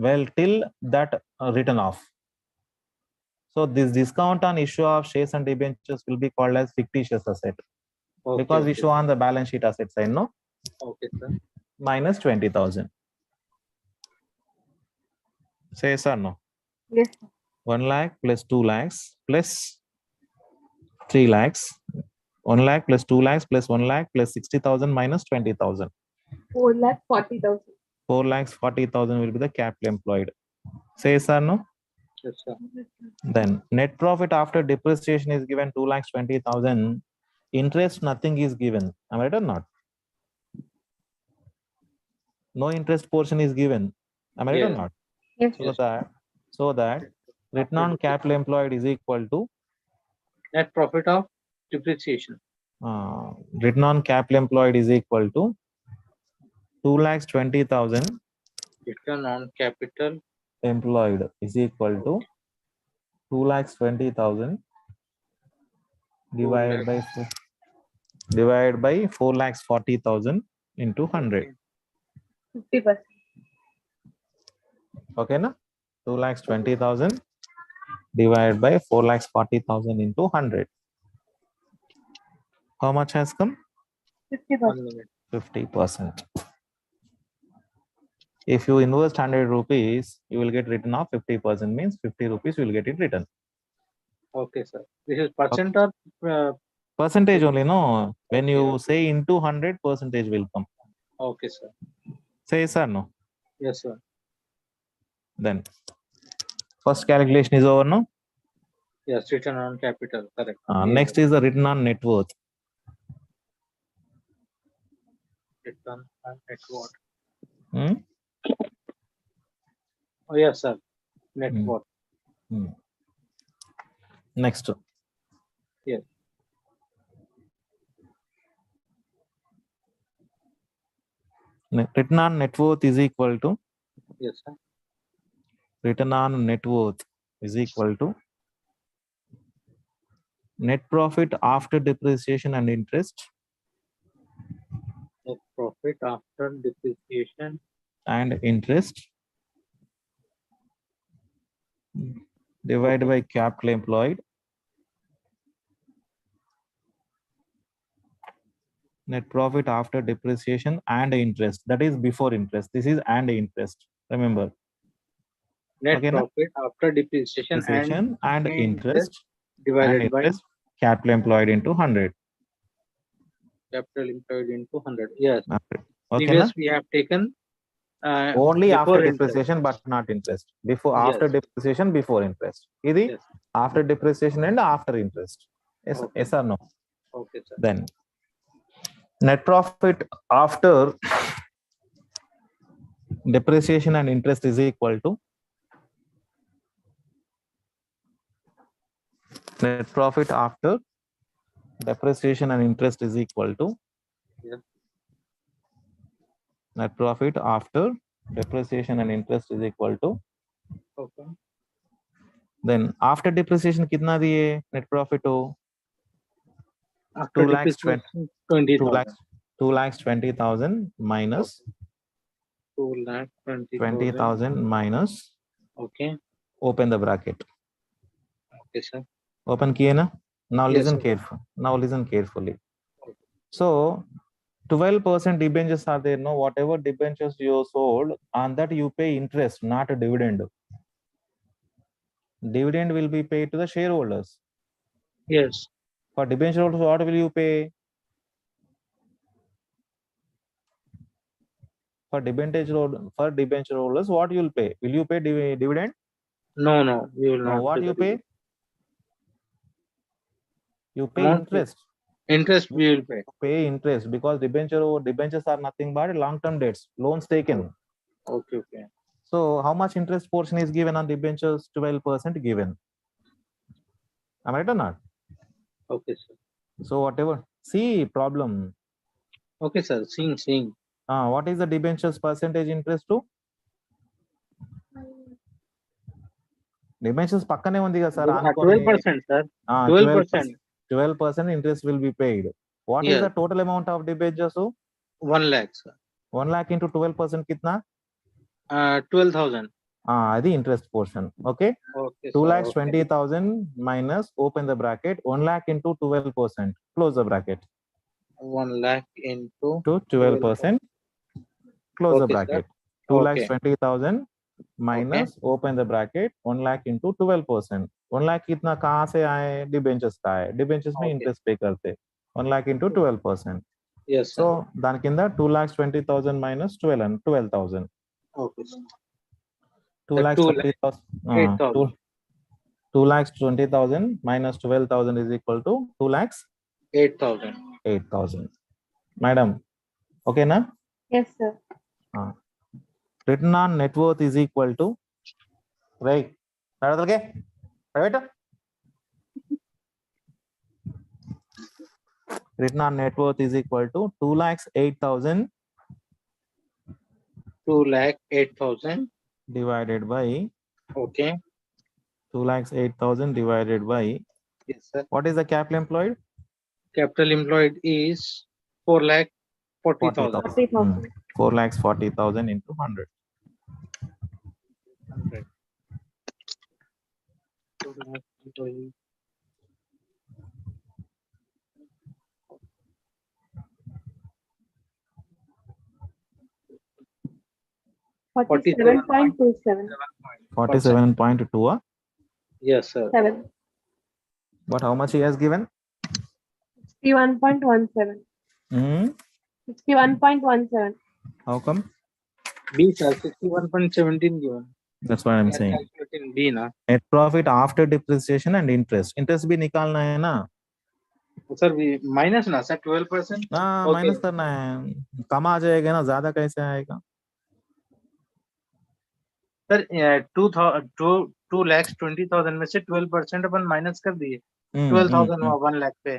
Well, till that written off. So this discount on issue of shares and debentures will be called as fictitious asset, Okay. because we Okay. show on the balance sheet asset side, no, Okay, sir. minus 20,000. Say yes or no? Yes, sir. 1 lakh plus 2 lakhs plus 3 lakhs. 1 lakh plus 2 lakhs plus 1 lakh plus 60,000 minus 20,000. 4,40,000. 4 lakhs 40,000 will be the capital employed. Say yes or no? Yes, sir. Then net profit after depreciation is given 2 lakhs 20,000. Interest nothing is given. Am I right or not? No interest portion is given. Am I right or Yes. not? Yes, So Yes. that return on capital employed is equal to Net profit of depreciation. return on capital employed is equal to 2 lakhs 20,000 Return on capital employed is equal to 2 lakhs 20,000 divided by 4 lakhs 40,000 into 100. 50%. Okay, na? 2 lakhs 20,000 divided by 4 lakhs 40,000 into 100. How much has come? 50%. 1 minute. 50%. If you invest 100 rupees, you will get written off 50%, means 50 rupees you will get it written. Okay, sir. This is percent or Percentage only, no? When Okay, you okay. say into 100, percentage will come. Okay, sir. Say yes or no? Yes, sir. Then first calculation is over, no? Yes, return on capital. Correct. Next is the return on net worth. Return on net worth. Hmm? Oh, yes, sir. Net worth. Next. Yes. Return on net worth is equal to Yes, sir. return on net worth is equal to net profit after depreciation and interest Net profit after depreciation and interest divided by capital employed. Net profit after depreciation and interest. That is before interest. This is and interest. Remember. net Okay, na? profit after depreciation And interest divided by capital employed into 100. capital employed into 100. Yes. Okay, Previous na? we have taken Only after before interest. depreciation but not interest. Before, Yes. after depreciation, before interest. Idi Yes. after depreciation and after interest. Yes, Okay. yes or no? Okay, sir. Then net profit after depreciation and interest is equal to net profit after depreciation and interest is equal to Yeah. net profit after depreciation and interest is equal to Okay. then after depreciation kitna diye net profit ho After 2 lakhs 20 depreciation, 2 lakhs 20,000 minus 2,20,000. 20,000 minus Okay. open the bracket. Okay, sir. Open kiye na? Now Yes, listen sir. careful. Now listen carefully. So 12% debentures are there. No, whatever debentures you sold, on that you pay interest, not a dividend. Dividend will be paid to the shareholders. Yes. For debenture holders, what will you pay? For debenture holders, what you will pay? Will you pay dividend? No, we will No. not. What pay you the pay? You pay Amount interest. interest we will pay. Pay interest because debentures are nothing but long-term debts, loans taken. Okay. So how much interest portion is given on debentures? 12% given. Am I right or not? Okay, sir. So whatever. See problem. Okay, sir. Seeing. What is the debentures percentage interest to? Debentures పక్కనే ఉంది కదా sir 12%, sir. 12%. 12% interest will be paid. What is Yes. the total amount of debentures? 1 lakh, sir. 1 lakh into 12% kitna? 12,000. Adi interest portion. Okay. Okay, 2 sir. lakhs 20,000 minus open the bracket 1 lakh into 12%. Close the bracket. 1 lakh into To 12%. Close the Okay, bracket. sir. 2 lakhs Okay. 20,000 minus open the bracket 1 lakh into 12%. 1 lakh कितना कहाँ से आए? Debentures का है. Debentures में Okay. interest pay करते. 1 lakh into 12%. Yes, sir. So दान किंदा 2 lakhs 20,000 minus 12,000. Okay, sir. 2 lakhs 20,000. 8,000. 2 lakhs 20,000 minus 12,000 is equal to 2 lakhs 8,000. 8,000. Madam, okay na? Yes, sir. Return on net worth is equal to right. Private. Return on net worth is equal to 2 lakhs 8,000 2 lakh 8,000. divided by Okay. 2 lakhs 8,000 divided by Yes, sir. what is the capital employed? Capital employed is 4 lakh 40,000. 40,000. 4 lakhs 40,000 into 100. 100. 2 lakh employee. Forty-seven point two seven. 47.2. Yes, sir. 7. But how much he has given? 61.17. 61.17. How come? B, sir. 61.17 given. That's what I'm We are saying. calculating B, na. Net profit after depreciation and interest. Interest भी निकालना है ना? Sir, we minus na, sir. 12%. हाँ, Okay. Minus करना है. कम आ जाएगा ना, ज्यादा कैसे आएगा? सर 2 lakhs 20,000 में से 12% अपन माइनस कर दिए 12,000 हुआ 1 लाख पे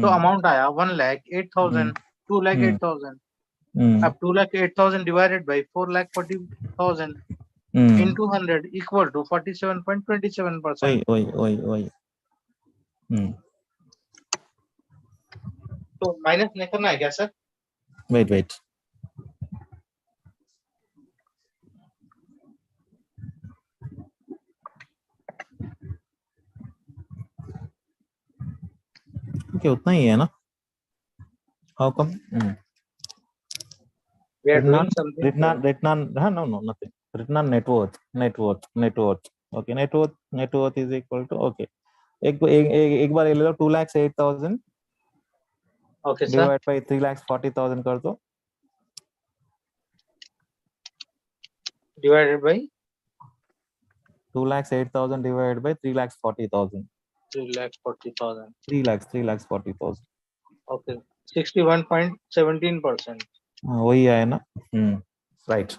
तो अमाउंट आया 1 lakh 8,000 2 lakh 8,000 अब 2 lakh 8,000 divided by 4 lakh 40,000 into 100 equal to 47.27%. वही तो माइनस नहीं करना है क्या सर? wait okay उतना ही है ना? How come? We are Written doing on something. no nothing. Written on net worth. Okay, net worth is equal to okay. एक बार ये ले लो 2,08,000 Okay, sir. डिवाइड बाय 3,40,000 कर दो. Divided by 2,08,000 divided by 3,40,000. 3,40,000. 3,40,000. Okay. 61.17%. वही आया ना? राइट.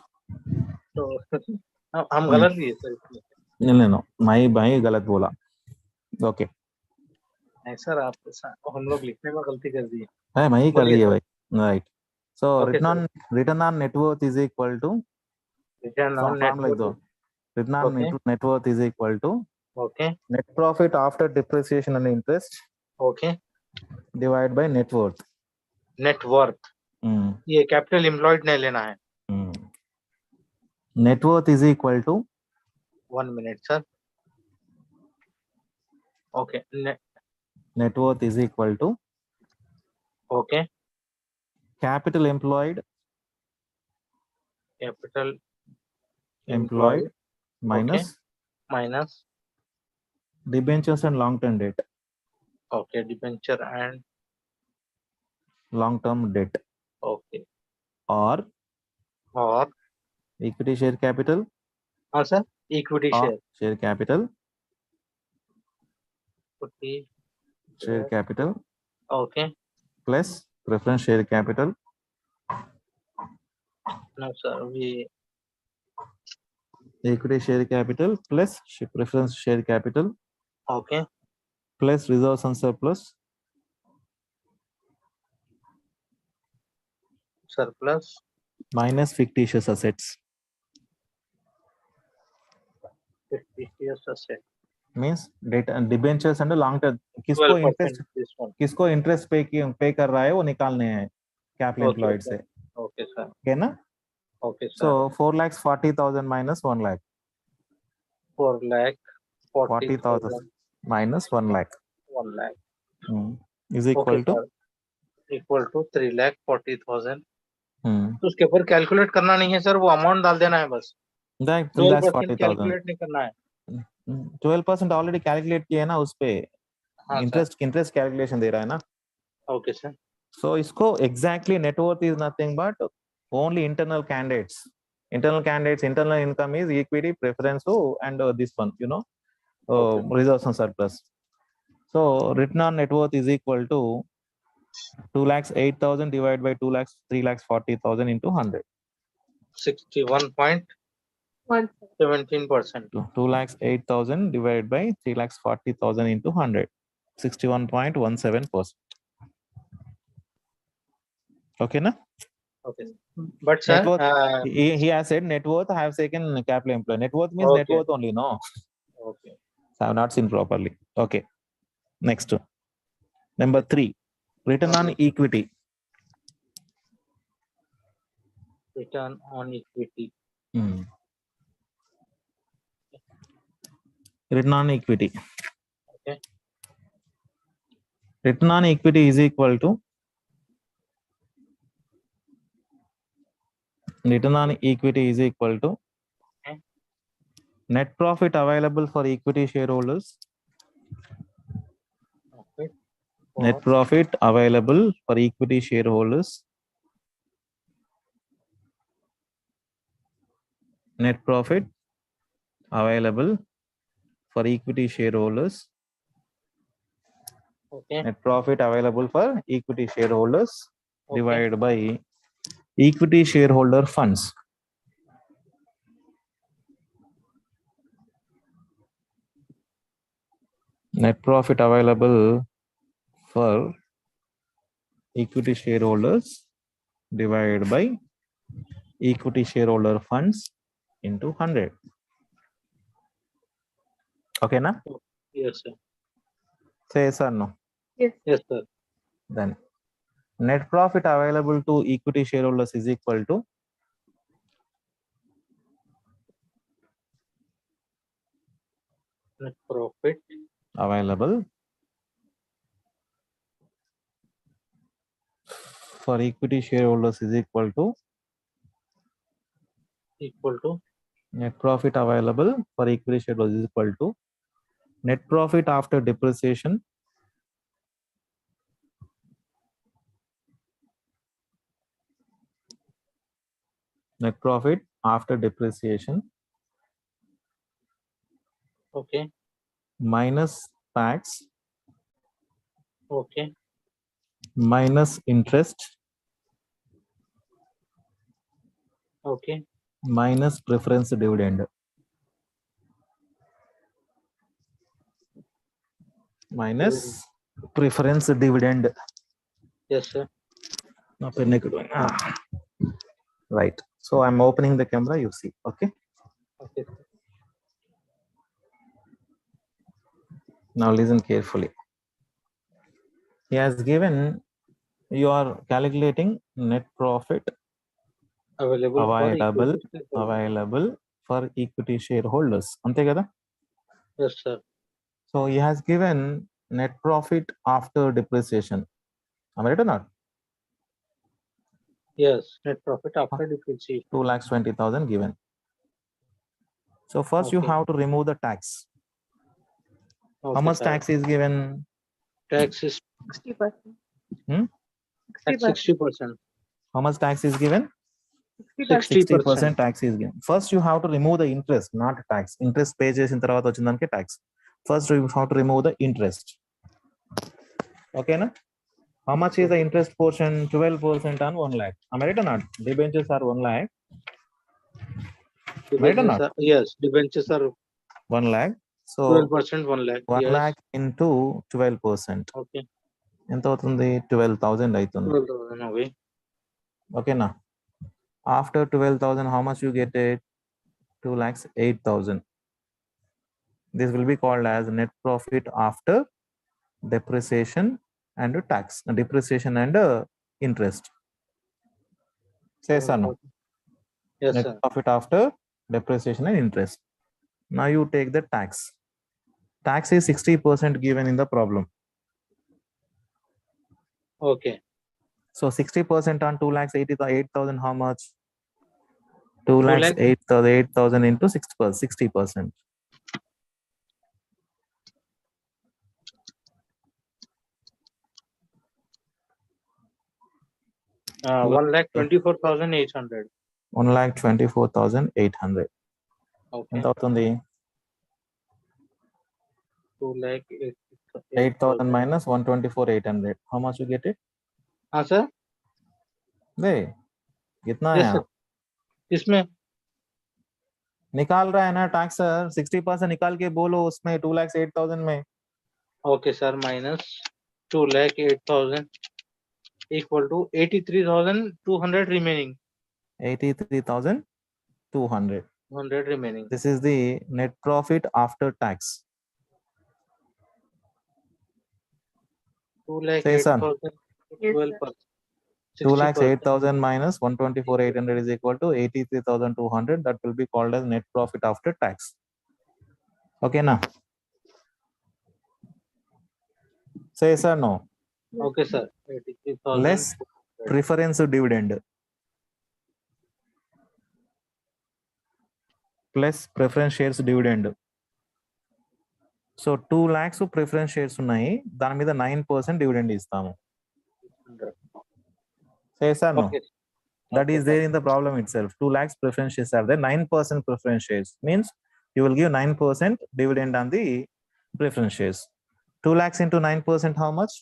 तो हम गलत दिए सर इसमें. नहीं भाई गलत बोला. ओके नहीं सर आप हम लोग लिखने में गलती कर दी. है भाई कर बोलिए दिए सर. भाई. Right. So Okay, return on net worth is equal to Return on net लिख दो. worth. Return on Okay. Net worth is equal to Okay. Net profit after depreciation and interest Okay. Divide by net worth. Net worth. ये capital employed नहीं लेना है. Net worth is equal to 1 minute sir. Okay. Net worth is equal to Okay. Capital employed Capital employed minus minus. debentures and long term debt. Okay. Debenture and Long term debt okay. or equity share capital हाँ sir. Equity or share. share capital Equity. share capital Okay. plus preference share capital No sir. We equity share capital plus preference share capital okay. plus reserves and surplus Surplus minus fictitious assets. fictitious asset. Means debt and debentures and long term 12% this one. किसको interest पे कर रहा है वो निकालने हैं capital employed से. Okay sir. Okay ना? Okay sir. So 4,40,000 minus 1 lakh. 4,40,000 minus 1 lakh 1 lakh. is equal to equal to 3,40,000. Hmm. तो उसके ऊपर कैलकुलेट करना नहीं है सर, वो अमाउंट डाल देना है बस. That 12% 3,40,000. कैलकुलेट नहीं करना है. 12% ऑलरेडी कैलकुलेट किया है ना उस पे. हाँ इंटरेस्ट कैलकुलेशन दे रहा है ना. Okay sir. सो इसको exactly net worth is nothing but only internal candidates. Internal income is equity, preference, and this one, reserves and surplus. So return on net worth is equal to 2,08,000 divided by 3,40,000 into 100. 61.17%. 2,08,000 divided by 3,40,000 into 100. 61.17%. Okay, na? Okay. But sir, he has said net worth. I have taken capital employed. Net worth means net worth only, no? Okay. So I have not seen properly. Okay. Next. Number 3. Return on equity. Return on equity. Return on equity. Okay. Return on equity is equal to Okay. Net profit available for equity shareholders. Okay. Net profit available for equity shareholders. Net profit available for equity shareholders. Okay. Net profit available for equity shareholders divided by equity shareholder funds. Net profit available for equity shareholders divided by equity shareholder funds into 100. Okay, na? Yes, sir. Say yes or no. Yes. Yes, sir. Then net profit available to equity shareholders is equal to Net profit available for equity shareholders is equal to net profit available for equity shareholders is equal to net profit after depreciation net profit after depreciation okay, minus tax okay, minus interest okay. minus preference dividend minus preference dividend. Yes, sir. Now, right. So I'm opening the camera, you see. Okay. Okay, sir. Now listen carefully. He has given, you are calculating net profit Available available for equity shareholders. Ante kada? Yes, sir. So he has given net profit after depreciation. Am I right or not? Yes, net profit after depreciation. 2,20,000 given. So first you Okay. have to remove the tax. How Okay, much sir. tax is given? Tax is 60%. Hmm? at 60%. How much tax is given? 60%. 60% tax is given. First you have to remove the interest, not tax. Interest pay చేసిన తర్వాత వచ్చిందానికి tax. First you have to remove the interest. Okay, na? How much is the interest portion? 12% on 1 lakh. Am I right or not? Debentures are 1 lakh. Right or not? Yes, debentures are 1 lakh. So 12%, 1 lakh. 1 Yes. lakh into 12%. Okay. ఎంత అవుతుంది? 12,000 అవుతుంది. 12,000. Okay. Okay, na? After 12,000, how much you get it? 2,08,000. This will be called as net profit after depreciation and tax. Depreciation and interest. Say yes or no? Yes, Net sir. profit after depreciation and interest. Now you take the tax. Tax is 60% given in the problem. Okay. So 60% on 2,88,000, how much? 2 lakh 2,08,000 into 60%. 1,24,800. 1,24,800. Okay. ఎంత అవుతుంది? 8,000 minus 124,800. How much you get it? sir? दे कितना Yes, आया? sir. इसमें निकाल रहा है ना tax sir, 60% निकाल के बोलो उसमें 2,08,000 में. Okay, sir. Minus 2,08,000 equal to 83,200 remaining. 83,200. 100 remaining. This is the net profit after tax. 2,08,000. Yes, 12%. 2,08,000 minus 124,800 is equal to 83,200. That will be called as net profit after tax. Okay, now. Say yes or no? Okay, sir. 83,000. Less preference dividend. Plus preference shares dividend. So 2 lakhs preference shares ఉన్నాయి, దాని మీద 9% dividend ఇస్తాము. Say yes or no? Okay. That is there in the problem itself. 2 lakhs preference shares are there. 9% preference shares means you will give 9% dividend on the preference shares. 2 lakhs into 9%, how much?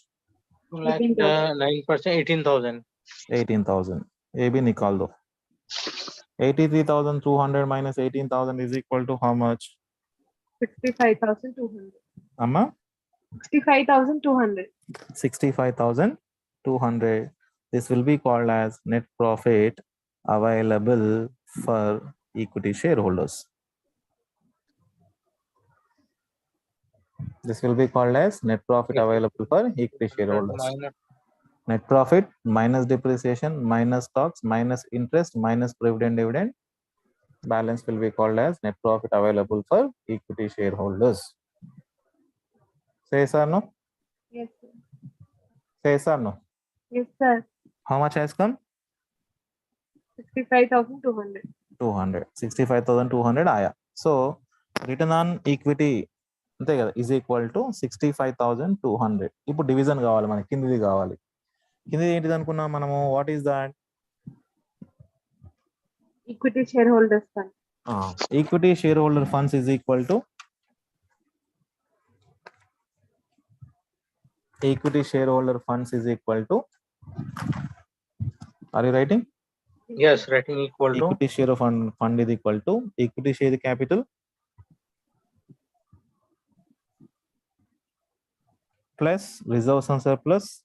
2 lakh 9%, 18,000. 18,000. ये भी निकाल दो. 83,200 minus 18,000 is equal to how much? 65,200. Amma? 65,200. 65,200. This will be called as net profit available for equity shareholders. This will be called as net profit available for equity shareholders. Minus Net profit minus depreciation minus stocks minus interest minus preferred dividend. Balance will be called as net profit available for equity shareholders. Say yes or no? Yes, sir. Say yes or no? Yes, sir. How much has come? 65,200. 200. 65,200 aya. So return on equity అంతే కదా is equal to 65,200. ఇప్పుడు division కావాలి మనకి, కిందిది కావాలి. కిందిది ఏంటిది అనుకున్నాం మనము? What is that? Equity shareholders fund. Equity shareholder funds is equal to equity shareholder funds is equal to, are you writing? yes, rating equal to Equity share of fund is equal to equity share capital plus reserves and surplus.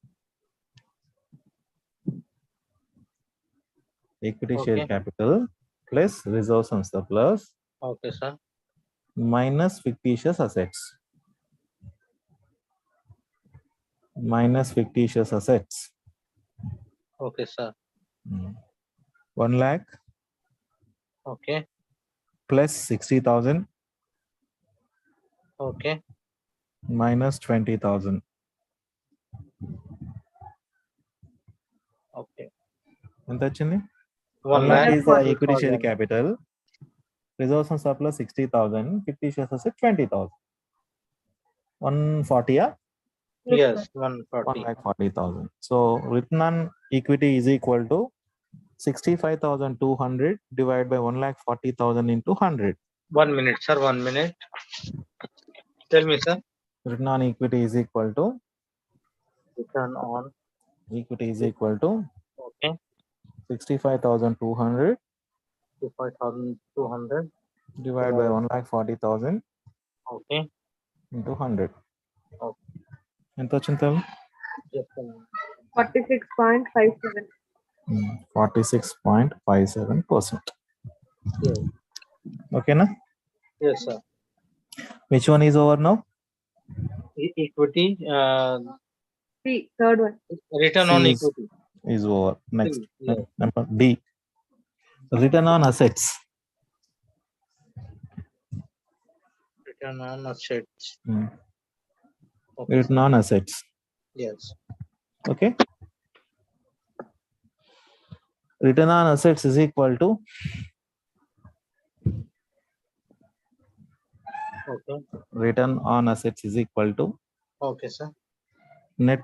Equity share Okay. capital plus reserves and surplus okay, sir. minus fictitious assets. Minus fictitious assets. Okay, sir. 1 lakh Okay, plus 60,000 okay, minus 20,000. okay. ఎంత వచ్చింది? 1 1 lakh lakh is the equity share 40,000. capital. Reserves and surplus 60,000. Fictitious asset 20,000. 140, yeah? Yes, One 140. lakh 40,000. So return on equity is equal to 65,200 divided by 1,40,000 into 100. 1 minute, sir. 1 minute. Tell me, sir. Return on equity is equal to Return on. equity is equal to Okay. 65,200 5,200. divided by 1,40,000 Okay. into 100. Okay. ఎంత వచ్చింది తల్లి? Yes, sir. 46.57. 46.57%. Yes. Okay na? Yes, sir. Which one is over now? Equity. C, third one. Return C on is- equity. Is over. Next. Yes. Number D. Return on assets. Return on assets. Okay, Return sir. on assets. Yes. Okay. Return on assets is equal to Okay. return on assets is equal to Okay, sir. net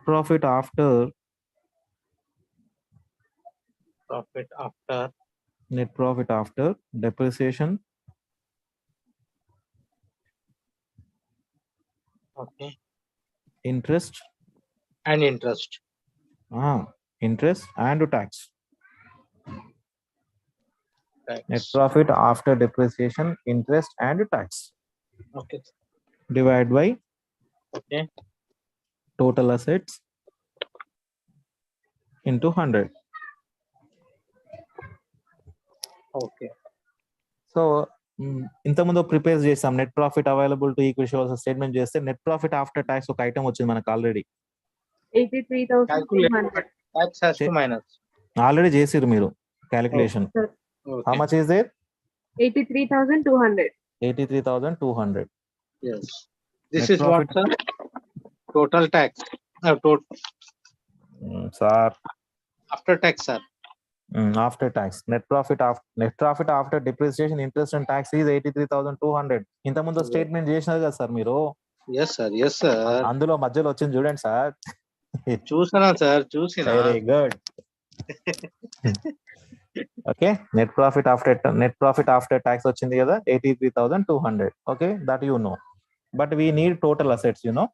profit after depreciation, Okay. interest, And interest. interest and tax. Tax. Net profit after depreciation, interest and tax Okay. divided by Okay. total assets into 100. Okay. So ఇంతకుముందు prepare చేసాం net profit available to equity shares statement చేస్తే net profit after tax ఒక item వచ్చింది మనకు already. 83,200. Tax has to minus. Already చేసిరు మీరు calculation. Sir, Okay. How much is there? 83,200. 83,200. Yes. This Net is what, profit. sir? Total tax. Sir After tax, sir. After tax net profit after depreciation interest and tax is 83,200. ఇంతకుముందు statement చేసినారు కదా sir మీరు. Yes, sir. Yes, sir. అందులో మధ్యలో వచ్చింది చూడండి sir. చూసినా sir చూసినా. Very good. Okay, net profit after tax వచ్చింది కదా 83,200. Okay, that you know. But we need total assets, you know.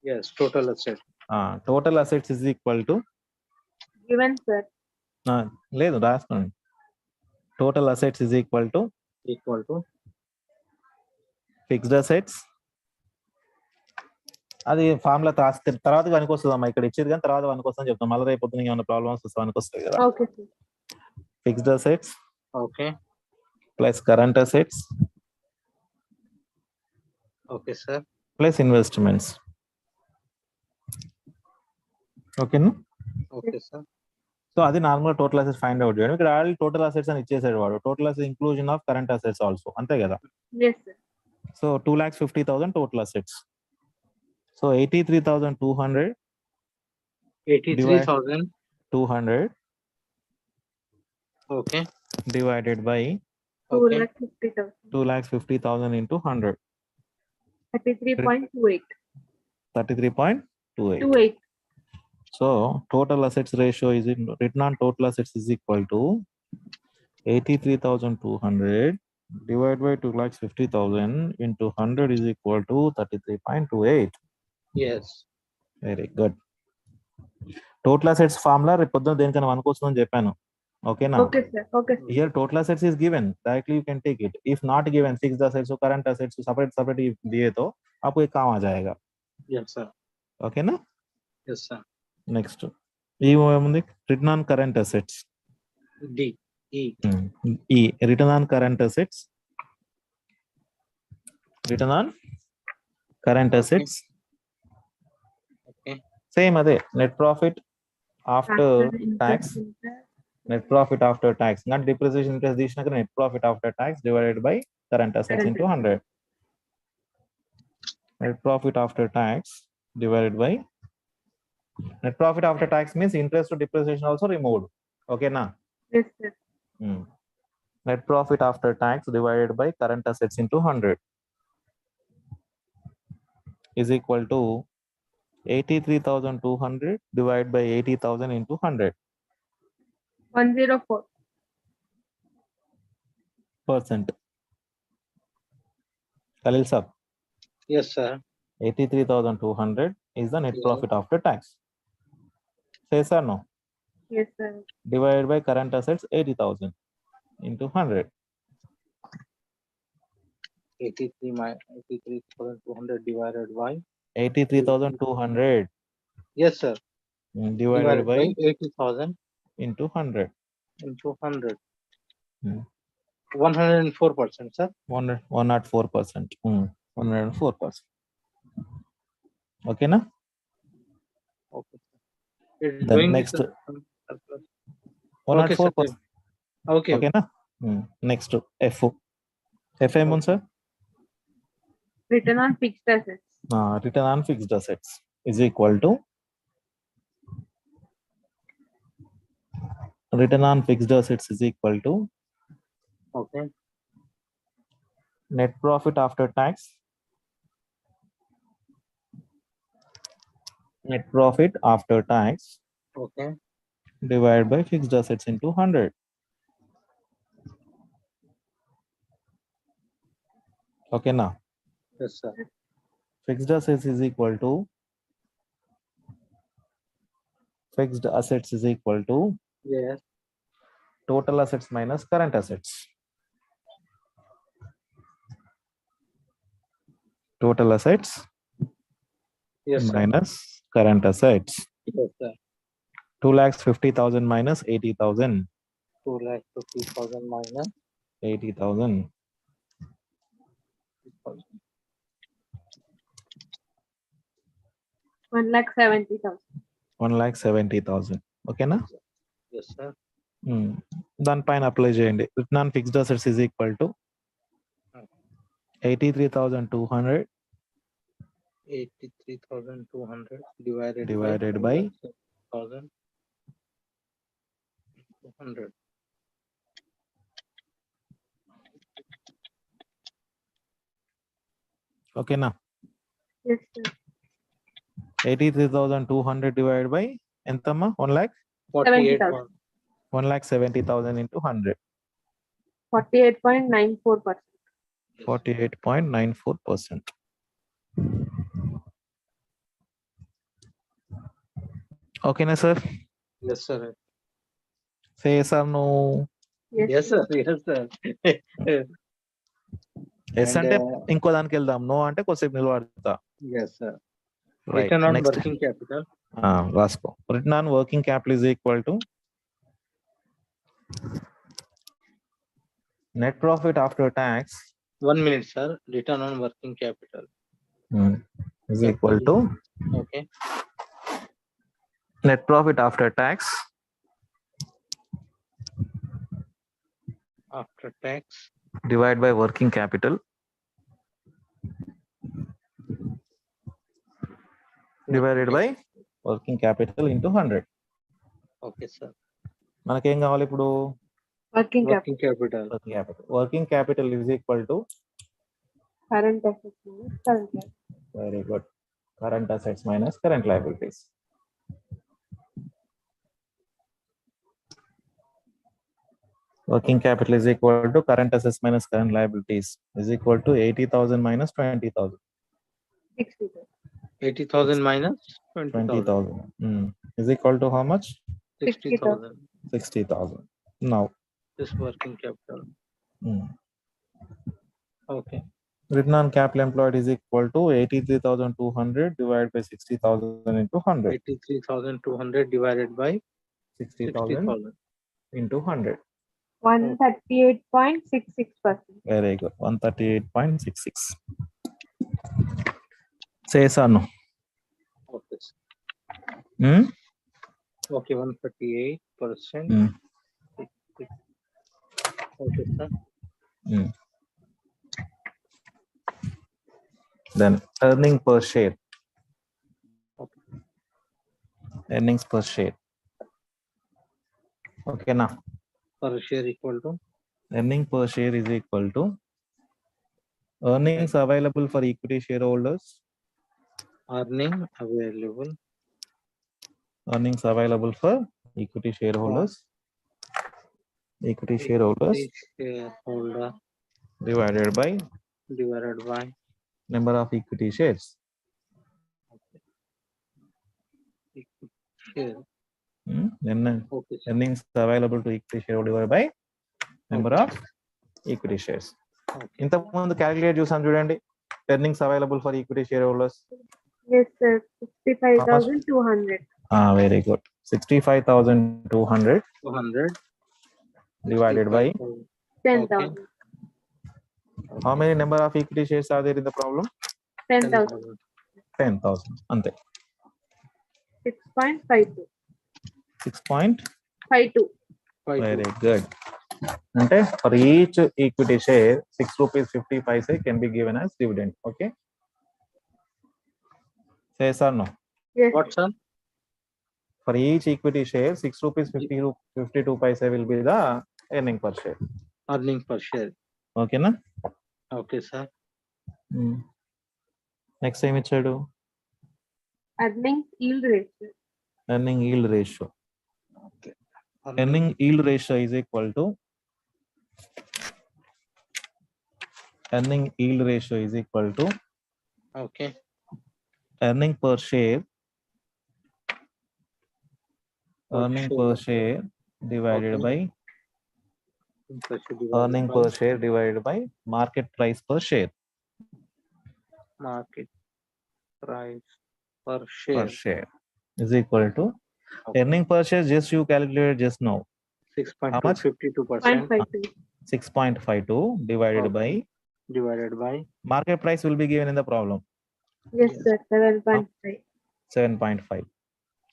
Yes, total asset. Total assets is equal to Given, sir. లేదు రాసుకోండి. Total assets is equal to Equal to. Fixed assets. అది formula తర్వాత పనికి వస్తుందమ్మా, ఇక్కడ ఇచ్చేది కానీ తర్వాత పనికి వస్తుందని చెప్తాం. మళ్ళీ రేపు పొద్దున ఏమైనా ప్రాబ్లమ్స్ వస్తే పనికి వస్తాయి కదా. Okay, sir. Fixed assets Okay. plus current assets Okay, sir. plus investments. Okay, no? Okay, sir. So అది normal total assets find out చేయడం. ఇక్కడ ఆల్రెడీ టోటల్ అసెట్స్ అని ఇచ్చేసాడు వాడు. Total assets inclusion of current assets also, అంతే కదా? Yes, sir. So 2,50,000 total assets. So 83,200 83,000. 200 Okay. divided by 2,50,000. 2,50,000 into 100. 33.28. 33.28. 28. So total assets ratio is written on total assets is equal to 83,200 divided by 2,50,000 into 100 is equal to 33.28. Yes. Very good. Total assets formula రేపు పొద్దున దేనికైనా వనుకొస్తుందని చెప్పాను. ఓకేనా? Okay, sir. Okay, sir. Here total assets is given. Directly you can take it. If not given, fixed assets or current assets separate दिए तो आपको एक काम आ जाएगा. Yes, sir. Okay ना? Yes, sir. Next. E ఏముంది? Return on current assets. D. E. E. Return on current assets. Return on current Okay. assets. Okay. Same అదే. Net profit after tax. Net profit after tax. Not depreciation interest తీసినాక net profit after tax divided by current assets into 100. Net profit after tax divided by net profit after tax means interest to depreciation also removed. Okay na? Yes, sir. Net profit after tax divided by current assets into 100 is equal to 83,200 divided by 80,000 into 100. 104. Percent. Khalil sir, Yes, sir. 83,200 is the net Yeah. profit after tax. Say sir no. Yes, sir. Divided by current assets 80,000 into 100. 83,200 divided by. 83,200 Yes, sir. divided by 80,000 into 100. into 100. Hmm. 104%, sir. 104%. 104%. Okay na? Okay. It's Then doing next. this, surplus. 104%. Okay. Okay na? Next F. F ఏముంది sir? Return on fixed assets. Return on fixed assets is equal to return on fixed assets is equal to Okay. net profit after tax. Net profit after tax Okay. divided by fixed assets into 100. Okay now. Yes, sir. Fixed assets is equal to Yes. total assets minus current assets. Total assets Yes, sir. minus current assets. Yes, sir. 2,50,000 minus 80,000. 2,50,000 minus 80,000. 1,70,000. 1,70,000. Okay na? Yes, sir. దానిపైన apply చేయండి. Return on fixed assets is equal to 83,200 83,200 divided by 1,200. ఓకేనా? Yes, sir. 83,200 divided by ఎంతమ్మా? 48,000. 1,70,000 into 100. 48.94%. 48.94%. ఓకేనా sir? Yes, sir. Say sir no. Yes, sir. Yes, sir. Yes అంటే ఇంకో దానికి వెళ్దాం, no అంటే కొద్దిసేపు నిలబడతా. Yes, sir. Right. Return on next working capital. రాసుకో. Return on working capital is equal to Net profit after tax 1 minute, sir. Return on working capital. is equal to Okay. net profit after tax After tax divided by working capital divided by working capital into 100. Okay, sir. మనకేం కావాలి ఇప్పుడు Working capital. Working capital. Working capital is equal to Current assets minus current liabilities. Very good current assets minus current liabilities. Working capital is equal to current assets minus current liabilities is equal to 80,000 minus 20,000. 60,000. 80,000 minus 20,000. 20,000 is equal to how much? 60,000. 60,000. Now This working capital. Okay. return on capital employed is equal to 83,200 divided by 60,000 into 100. 83,200 divided by 60,000 into 100. 138.66%. Very good. 138.66. Say yes or no? Okay. Hmm? Okay, 138%. Okay, sir. Then earning per share. Okay. Earnings per share. Okay, now Per share equal to earning per share is equal to earnings available for equity shareholders. earning available. Earnings available for equity shareholders. Equity shareholders Shareholder divided by number of equity shares. share. Then Okay, sir. earnings available to equity shareholder divided by number of equity shares. Okay. ఇంతకుముందు calculate చూసాను చూడండి earnings available for equity share holders. Yes, sir. 65,200. Very good. 65,200 200 divided by 10,000. how many number of equity shares are there in the problem? 10,000. 10,000. Ante 6.52. 6.52. Very good. Ante for each equity share 6 rupees 50 paise can be given as dividend. Okay. Say yes or no? Yes. What, sir? For each equity share 6 rupees 52 paise will be the earning per share. Earning per share. Okay na? Okay, sir. Next time ichadu Earnings yield ratio. earning yield ratio. Okay. Earning yield ratio is equal to earning yield ratio is equal to Okay. earning per share Per earning share. per share divided Okay. by earning per share divided by market price per share. Market price per Per share. share is equal to Okay. earning per share just you calculated just now. How much? 6.52% 0.52. 6.52 divided Okay. by divided by market price will be given in the problem. Yes, sir. 7.5. 7.5.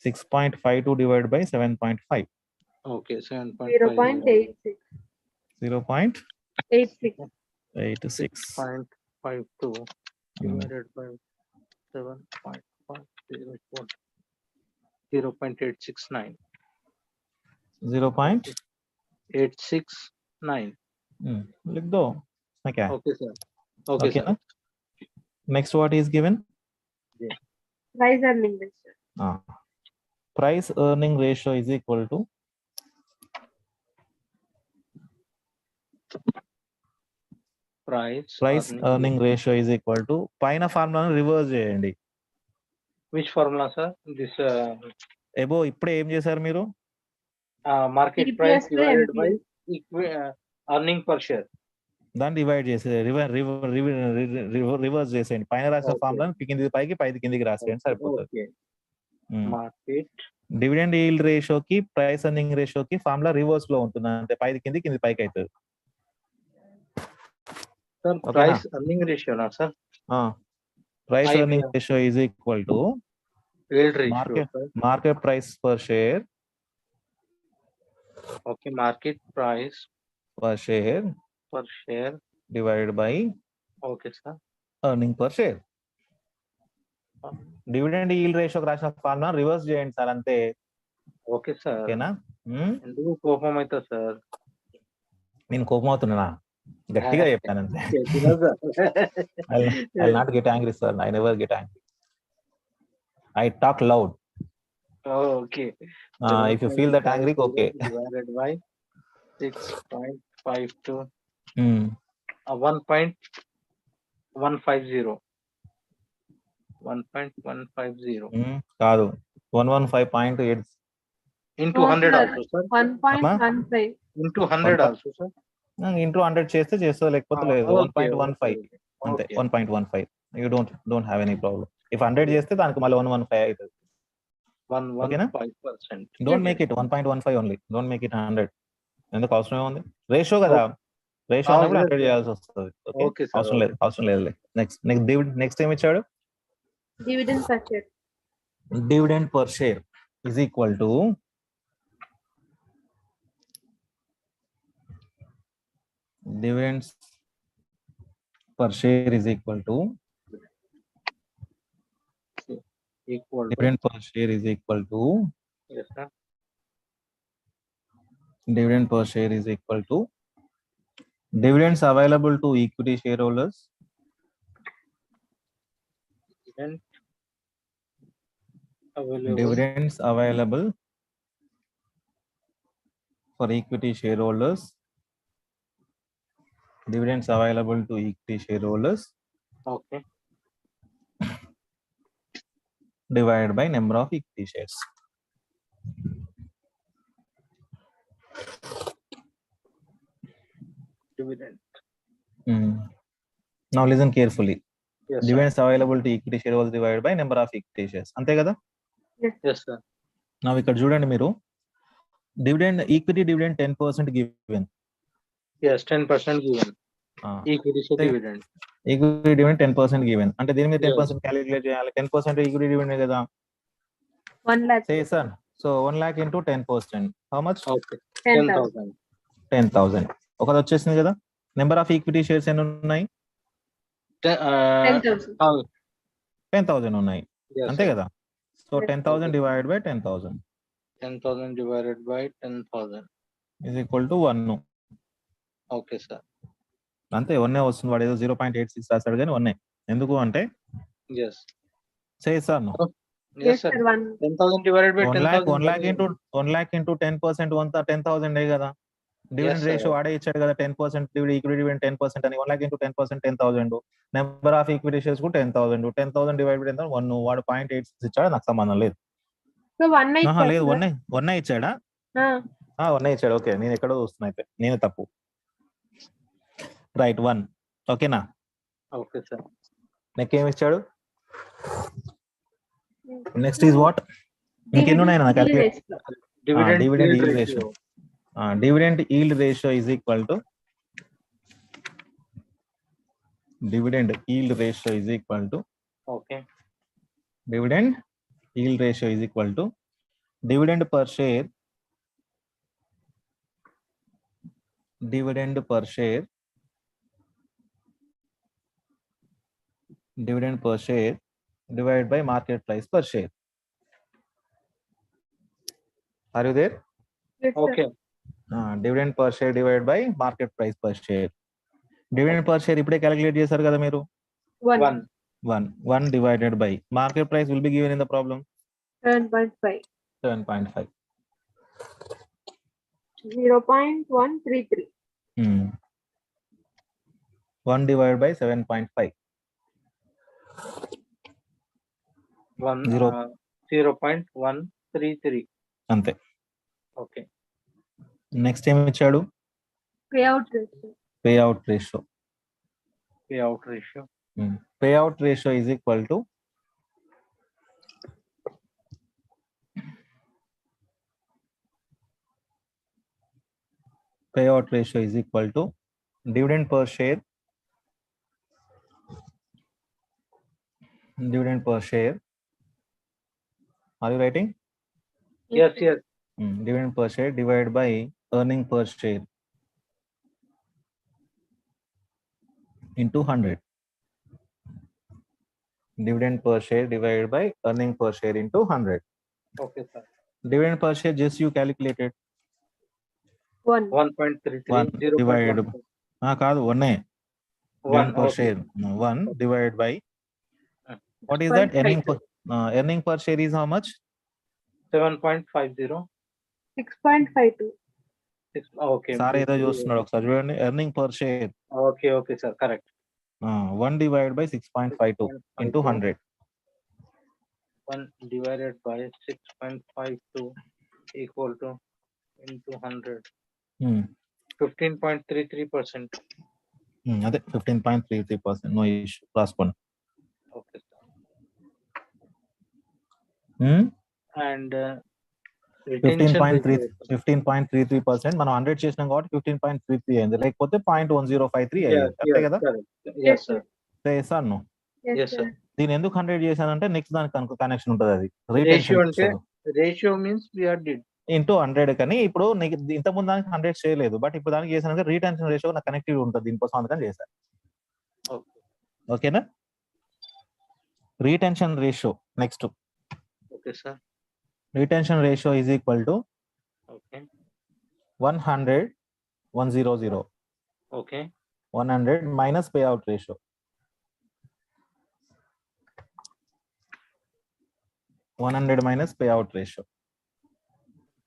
6.52 divided by 7.5. okay 7.5 0.86. 0.86. 86. 6.52 divided by 7.5 0.869 869 लिख दो इसमें क्या है? okay sir okay sir ना? Next what is given? Price earning ratio. Price earning ratio is equal to price earning ratio is equal to పైన ఫార్ములాను reverse చేయండి. which formula sir this above ఇప్పుడే ఏం చేశారు మీరు? market EPS price to divided by MPS. earning per share దాన్ని divide చేసి reverse చేసేయండి. పైన రాసిన Okay. ఫార్ములాను కింది పైకి పైది కిందికి రాసేయండి సరిపోతుంది. okay market డివిడెండ్ ఈల్డ్ రేషియోకి ప్రైస్ ఎర్నింగ్ రేషియోకి ఫార్ములా రివర్స్ లో ఉంటుంది. అంటే పైది కింది పైకి అవుతుంది. Sir, Okay, price earning ratio, na sir? Price I earning will- ratio is equal to Yield ratio, sir. market price per share Okay, market price per share per share. divided by Okay, sir. earning per share. Dividend yield రేషియోకి రాసిన formula reverse చేయండి sir అంతే. Okay sir. ఓకేనా? ఎందుకు కోపం అవుతా sir? నేను కోపం అవుతున్నా, గట్టిగా చెప్పాను అంతే. I not get angry sir, I never get angry, I talk loud. Okay. If you feel that angry, okay. Divided by 6.52 1.150 కాదు 115.8 into 100 also sir. 1.15 into 100 also sir. Into 100 చేస్తే లేకపోతే లేదు. 1.15 అంతే. 1.15 you don't have any problem. If 100 చేస్తే దానికి మళ్ళీ 115 అవుతుంది. 115%. Don't make it 1.15 only, don't make it 100. ఎందుకు అవసరం ఏముంది? రేషియో కదా, రేషియో అన్నప్పుడు 100 చేయాల్సి వస్తుంది. ఓకే, అవసరం లేదు. నెక్స్ట్ ఏమి ఇచ్చాడు? dividend per share. Dividend per share is equal to dividends per share is equal to dividend per share is equal to Yes sir. dividend per share is equal to dividends available to equity shareholders dividends available for equity shareholders dividends available to equity shareholders Okay. divided by number of equity shares. Dividend. Now listen carefully. Yes sir. Dividends available to equity shareholders divided by number of equity shares. అంతే కదా? Yes sir. Now ఇక్కడ చూడండి మీరు, dividend equity dividend 10% given. Yes, 10% given. Equity share dividend. Equity dividend 10% given. అంటే దీని మీద 10% calculate చేయాలి. 10% equity dividend కదా. 1 lakh. Say sir. So 1 lakh into 10%. How much? Okay. 10,000. 10,000. ఒకది వచ్చేసింది కదా. నెంబర్ ఆఫ్ ఈక్విటీ షేర్స్ ఎన్ని ఉన్నాయి? 10,000 ఉన్నాయి. అంతే కదా. So 10,000 divided by 10,000. 10,000 divided by 10,000 is equal to 1. Okay sir. అంతే, 1 వస్తుంది. వాడు ఏదో 0.86 రాశాడు కానీ 1. ఎందుకు అంటే yes చేస్తాను. yes sir. 10,000 divided by 10,000. 1 lakh into 10% 10,000 కదా. డివిడెండ్ రేషియో వాడే ఇచ్చాడు కదా 10%, ఈక్విటీ డివిడెండ్ 10% అని. 1 lakh into 10% 10,000. Number of equity shares కూడా 10,000. 10,000 డివైడ్ బై 1. వాడు 0.86 ఇచ్చాడు, నాకు సంబంధం లేదు. సో 1 లేదు 1 ఇచ్చాడా? 1 ఇచ్చాడు. ఓకే, నేను ఎక్కడో చూస్తున్నా, అయితే నేను తప్పు. రైట్, 1. ఓకేనా? Okay sir. నెక్స్ట్ ఏమి ఇచ్చాడు? Next is what? ఇంకెన్ని ఉన్నాయి నా calculate? Dividend yield ratio. Dividend yield ratio is equal to dividend yield ratio is equal to okay. Dividend yield ratio is equal to dividend per share dividend per share divided by market price per share. Are you there? Yes, okay. Dividend per share divided by market price per share. Dividend per share ఇప్పుడే calculate చేశారు కదా మీరు. 1 divided by market price will be given in the problem 7.5. 0.133. 1 divided by 7.5. 0.133. అంతే. Okay. Next ఏమి ఇచ్చాడు? Payout ratio. Payout ratio is equal to dividend per share dividend per share. Are you writing? Yes, yes. Dividend per share divided by earning per share into 100. Dividend per share divided by earning per share into 100. Okay, sir. Dividend per share just you calculated. 1. 1.33, 1 divided. 0.1. Kaadu, 1. Dividend 1, per okay. share. 1 divided by. What is 6.52. that? Earning per share is how much? 7.50. 6.52. Okay. Sorry, earning per share. Okay, okay, sir. Correct. 1 divided by 6.52 into 100. 1 divided by 6.52 equal to into 100. 15.33%. That's 15.33%. No issue. Last one. Okay, sir. And retention 15.33%. మనం 100 చేసినాం కాబట్టి 15.33 అయింది, లేకపోతే 0.1053 అయ్యేది. అంతే కదా? Yes, sir. చేసాను. Yes, sir. దీని ఎందుకు 100 చేశానంటే నెక్స్ట్ దానికి కనెక్షన్ ఉంటుంది. అది Ratio అంటే ratio means we are did into 100. కానీ ఇప్పుడు ఇంత ముందు దానికి 100 చేయలేదు, బట్ ఇప్పుడు దానికి చేశానంటే రీటెన్షన్ రేషియో నాకు కనెక్టివ్ ఉంటుంది, దీనికోసం అందుకని చేశాను. ఓకేనా? Retention ratio next. Okay sir. Retention ratio is equal to okay 100 100. Okay 100 minus payout ratio. 100 minus payout ratio.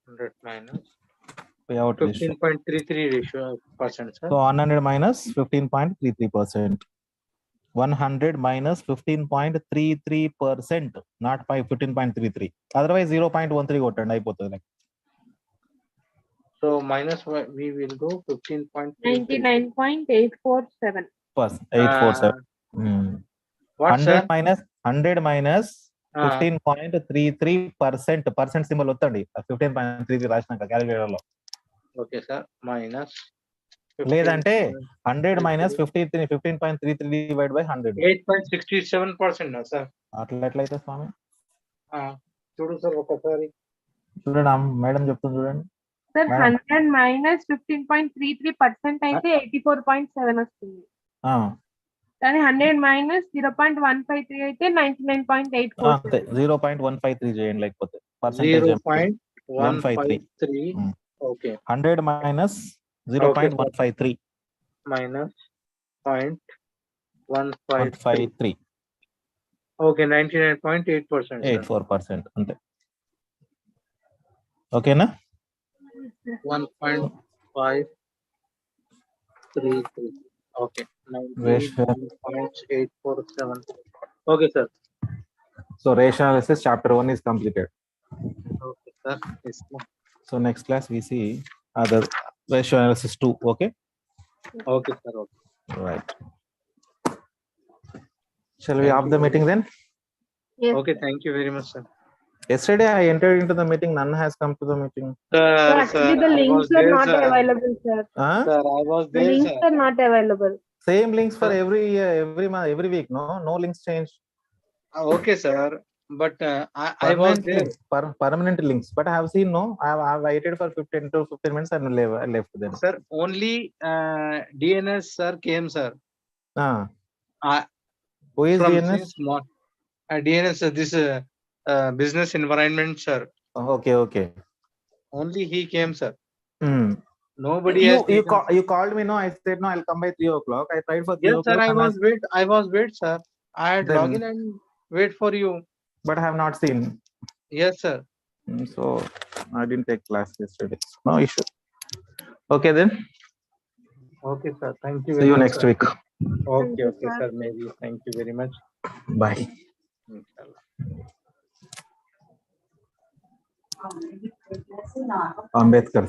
100 minus Payout ratio. 15.33 ratio percent, sir. So 100 minus 15.33%. 100 minus 15.33%, not 15.33. Otherwise 0.13 కొట్టండి అయిపోతుంది. So minus we will go 15.33. 99.847. 847. What, 100 sir? minus 15.33%. Percent symbol వస్తుంది 15.33 రాసినాక calculator లో. Okay sir. Minus లేదంటే 100 minus 15.33 divided by 100. 8.67% sir. అట్లా ఎట్లయితే స్వామి? చూడు sir ఒకసారి చూడండి, మేడం చెప్తుంది చూడండి. సార్ 100 minus 15.33% అయితే 84.7 వస్తుంది. కానీ 100 minus 0.153 అయితే 99.84. అంతే 0.153 చేయండి, లేకపోతే percentage 0.153. Okay 100 minus 0.153 minus 0.153. 153. Okay 99.8%. 84% అంతే. ఓకేనా? 1.533. Okay 99.847. Okay sir. So ratio analysis chapter 1 is completed. Okay, sir. Yes, sir. So next class we see other ratio analysis 2. Okay. Okay, sir. Okay. Right. Shall we off the meeting then? Yes. Okay, thank you very much, sir. Yesterday I entered into the meeting. None has come to the meeting. Sir, Actually, the links are not available, sir. Sir, I was The there, links sir. are not available. Same links for every month, every week. No links change. Okay, sir. But I was there. Permanent links. But I have seen I have waited for 15 to 15 minutes and left then. Sir, only DNS sir came, sir. Who is from DNS? DNS, this business environment, sir. Okay. Only he came, sir. Nobody you called me, no? I said no, I'll come by 3 o'clock. I tried for 3 yes, o'clock. Sir, I was wait, sir. I had login and wait for you. But I have not seen. Yes, sir. So I didn't take class yesterday. No issue. Okay then. Okay, sir. Thank you. See you next week. Okay, sir. Maybe. Thank you very much. Bye. Ambedkar.